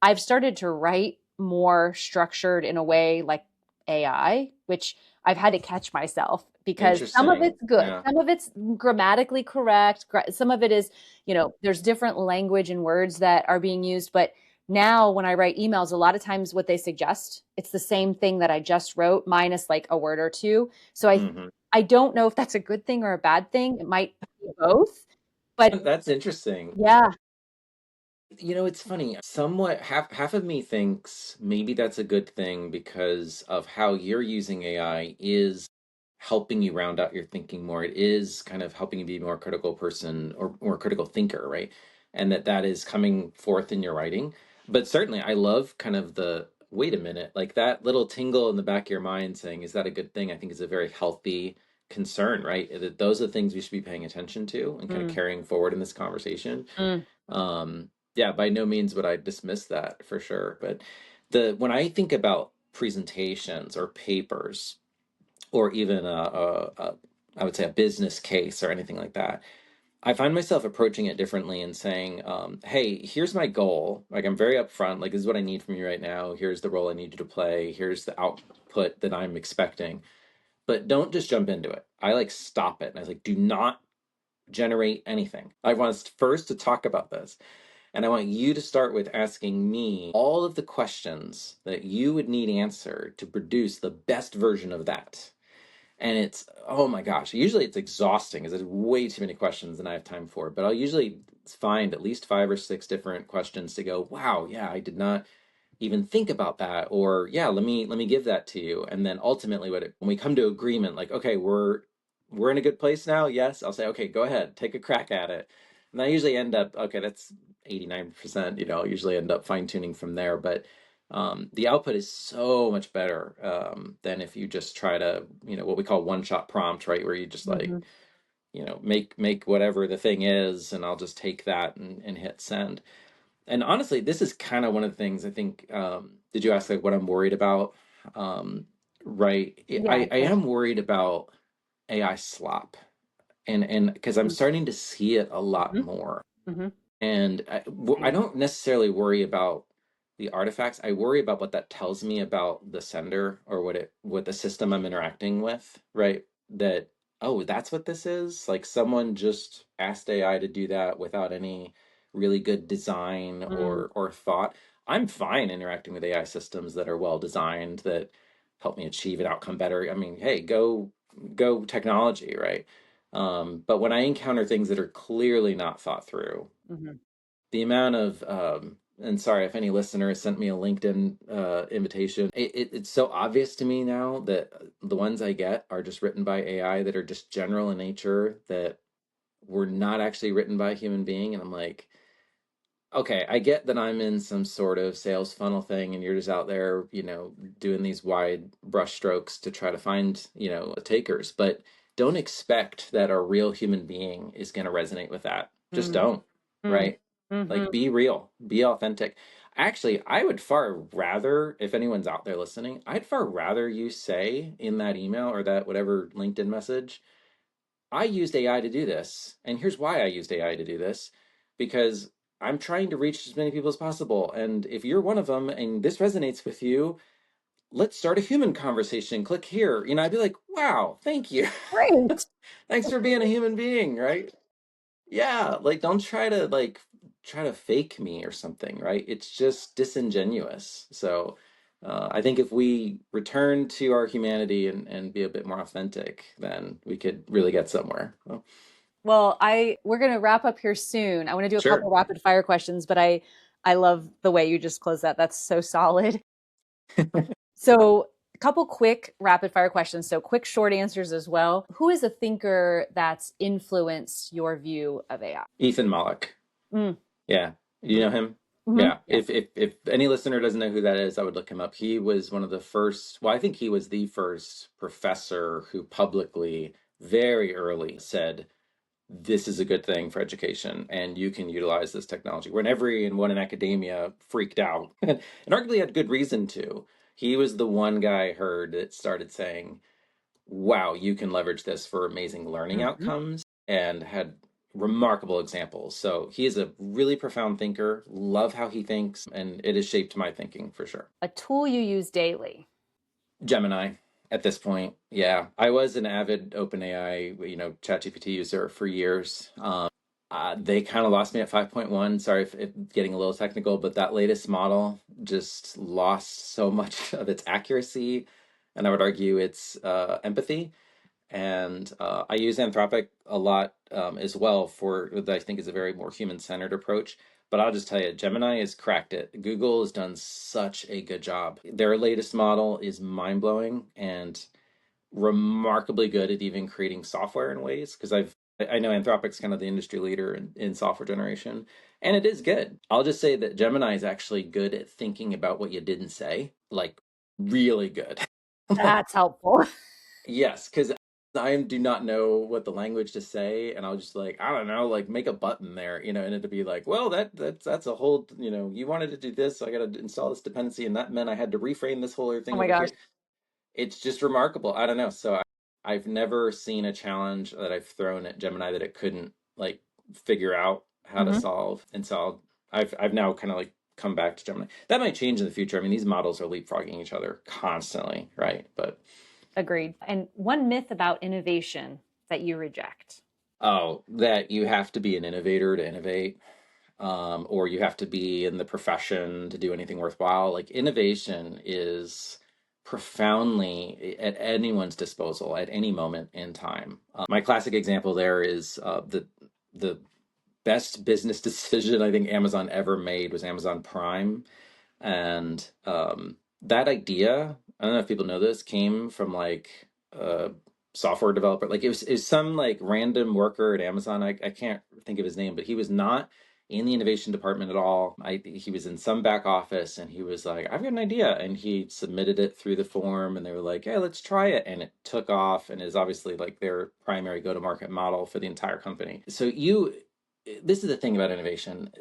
I've started to write more structured in a way like AI, which I've had to catch myself because some of Interesting. it's good. Yeah. Some of it's grammatically correct. Some of it is, there's different language and words that are being used, but Now, when I write emails, a lot of times what they suggest, it's the same thing that I just wrote, minus like a word or two. So Hmm. I don't know if that's a good thing or a bad thing. It might be both, but That's interesting. yeah. It's funny. Somewhat half of me thinks maybe that's a good thing because of how you're using AI is helping you round out your thinking more. It is kind of helping you be a more critical person or more critical thinker, right? And that is coming forth in your writing. But certainly I love kind of the wait a minute, like that little tingle in the back of your mind saying, is that a good thing? I think is a very healthy concern, right? That those are the things we should be paying attention to and kind of Mm, carrying forward in this conversation. mm, Yeah, by no means would I dismiss that for sure. But the when I think about presentations or papers or even I would say a business case or anything like that, I find myself approaching it differently and saying, "Hey, here's my goal. Like I'm very upfront. Like this is what I need from you right now. Here's the role I need you to play. Here's the output that I'm expecting." But don't just jump into it. I like stop it. And I was like, "Do not generate anything. I want us first to talk about this." And I want you to start with asking me all of the questions that you would need answered to produce the best version of that. And it's, oh my gosh, usually it's exhausting because there's way too many questions than I have time for. But I'll usually find at least 5 or 6 different questions to go, wow, yeah, I did not even think about that, or yeah, let me give that to you. And then ultimately when we come to agreement, like, okay, we're in a good place now, yes, I'll say, okay, go ahead, take a crack at it. And I usually end up, okay, that's 89%, I'll usually end up fine tuning from there. But the output is so much better than if you just try to, what we call one shot prompt, right, where you just like, mhm. make whatever the thing is, and I'll just take that and hit send. And honestly, this is kind of one of the things I think. Did you ask like what I'm worried about? Um, right. Yeah, I I did. am worried about AI slop, and because I'm Mm, starting to see it a lot mhm, more. mhm. And I Same. don't necessarily worry about the artifacts. I worry about what that tells me about the sender or what the system I'm interacting with, right? That, oh, that's what this is? Like someone just asked AI to do that without any really good design Mm, or thought. I'm fine interacting with AI systems that are well designed that help me achieve an outcome better. I mean, hey, go technology, right? But when I encounter things that are clearly not thought through, mhm. the amount of and sorry if any listener has sent me a LinkedIn invitation. It's so obvious to me now that the ones I get are just written by AI that are just general in nature that were not actually written by a human being, and I'm like, okay, I get that I'm in some sort of sales funnel thing and you're just out there, doing these wide brush strokes to try to find, takers, but don't expect that a real human being is going to resonate with that. Just Mm, don't, mm, right? mhm. Like be real, be authentic. Actually, I would far rather, if anyone's out there listening, I'd far rather you say in that email or that whatever LinkedIn message, I used AI to do this. And here's why I used AI to do this, because I'm trying to reach as many people as possible. And if you're one of them and this resonates with you, let's start a human conversation. Click here. I'd be like, wow, thank you. Great. Thanks for being a human being, right? Yeah, like don't try to fake me or something, right? It's just disingenuous. So I think if we return to our humanity and be a bit more authentic, then we could really get somewhere. Well, Well, we're going to wrap up here soon. I want to do a couple sure. rapid fire questions, but I love the way you just closed that. That's so solid. So, a couple quick rapid fire questions. So, quick short answers as well. Who is a thinker that's influenced your view of AI? Ethan Malik. Mm, Yeah. You mhm, know him? mhm. Yeah. Yeah. If any listener doesn't know who that is, I would look him up. He was one of the first, well, I think he was the first professor who publicly very early said this is a good thing for education and you can utilize this technology, when everyone in academia freaked out and arguably had good reason to. He was the one guy I heard that started saying, wow, you can leverage this for amazing learning Mhm. outcomes, and had remarkable examples. So he is a really profound thinker. Love how he thinks, and it has shaped my thinking for sure. A tool you use daily. Gemini at this point. Yeah. I was an avid OpenAI, ChatGPT user for years. They kind of lost me at 5.1. Sorry if getting a little technical, but that latest model just lost so much of its accuracy, and I would argue its empathy. And I use Anthropic a lot as well for what I think is a very more human-centered approach. But I'll just tell you, Gemini has cracked it. Google has done such a good job. Their latest model is mind-blowing and remarkably good at even creating software in ways, because I know Anthropic's kind of the industry leader in software generation, and it is good. I'll just say that Gemini is actually good at thinking about what you didn't say, like really good. Like, That's helpful. yes, because I do not know what the language to say, and I'll just like, I don't know, like make a button there, and it'd be like, well, that's a whole, you wanted to do this, so I got to install this dependency, and that meant I had to reframe this whole other Oh thing my over gosh. here. It's just remarkable. I don't know. So I've never seen a challenge that I've thrown at Gemini that it couldn't like figure out how to Hmm. solve. And so I've now kind of like come back to Gemini. That might change in the future. I mean, these models are leapfrogging each other constantly, right? But Agreed. And one myth about innovation that you reject. oh, that you have to be an innovator to innovate. Or you have to be in the profession to do anything worthwhile. Like innovation is profoundly at anyone's disposal at any moment in time. My classic example there is the best business decision I think Amazon ever made was Amazon Prime, and that idea, I don't know if people know this, came from like a software developer. Like it was some like random worker at Amazon. I can't think of his name, but he was not in the innovation department at all. He was in some back office, and he was like, I've got an idea. And he submitted it through the form, and they were like, hey, let's try it. And it took off and is obviously like their primary go-to-market model for the entire company. So this is the thing about innovation.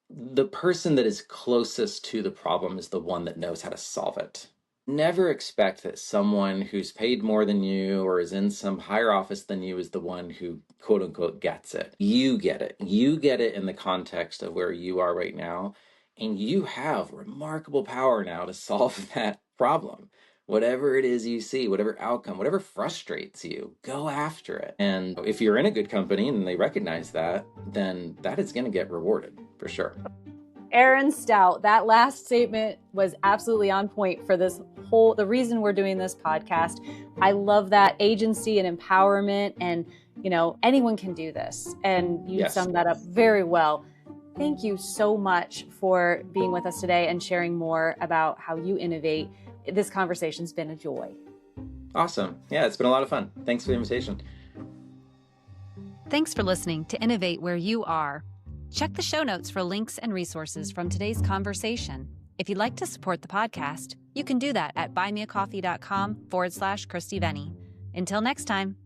The person that is closest to the problem is the one that knows how to solve it. Never expect that someone who's paid more than you or is in some higher office than you is the one who quote unquote gets it. You get it. You get it in the context of where you are right now. And you have remarkable power now to solve that problem. Whatever it is you see, whatever outcome, whatever frustrates you, go after it. And if you're in a good company and they recognize that, then that is going to get rewarded for sure. Aaron Stout, that last statement was absolutely on point for the reason we're doing this podcast. I love that agency and empowerment, and anyone can do this. And you Yes. summed that up very well. Thank you so much for being with us today and sharing more about how you innovate. This conversation's been a joy. Awesome. Yeah, it's been a lot of fun. Thanks for the invitation. Thanks for listening to Innovate Where You Are. Check the show notes for links and resources from today's conversation. If you'd like to support the podcast, you can do that at buymeacoffee.com/Christy Venny. Until next time.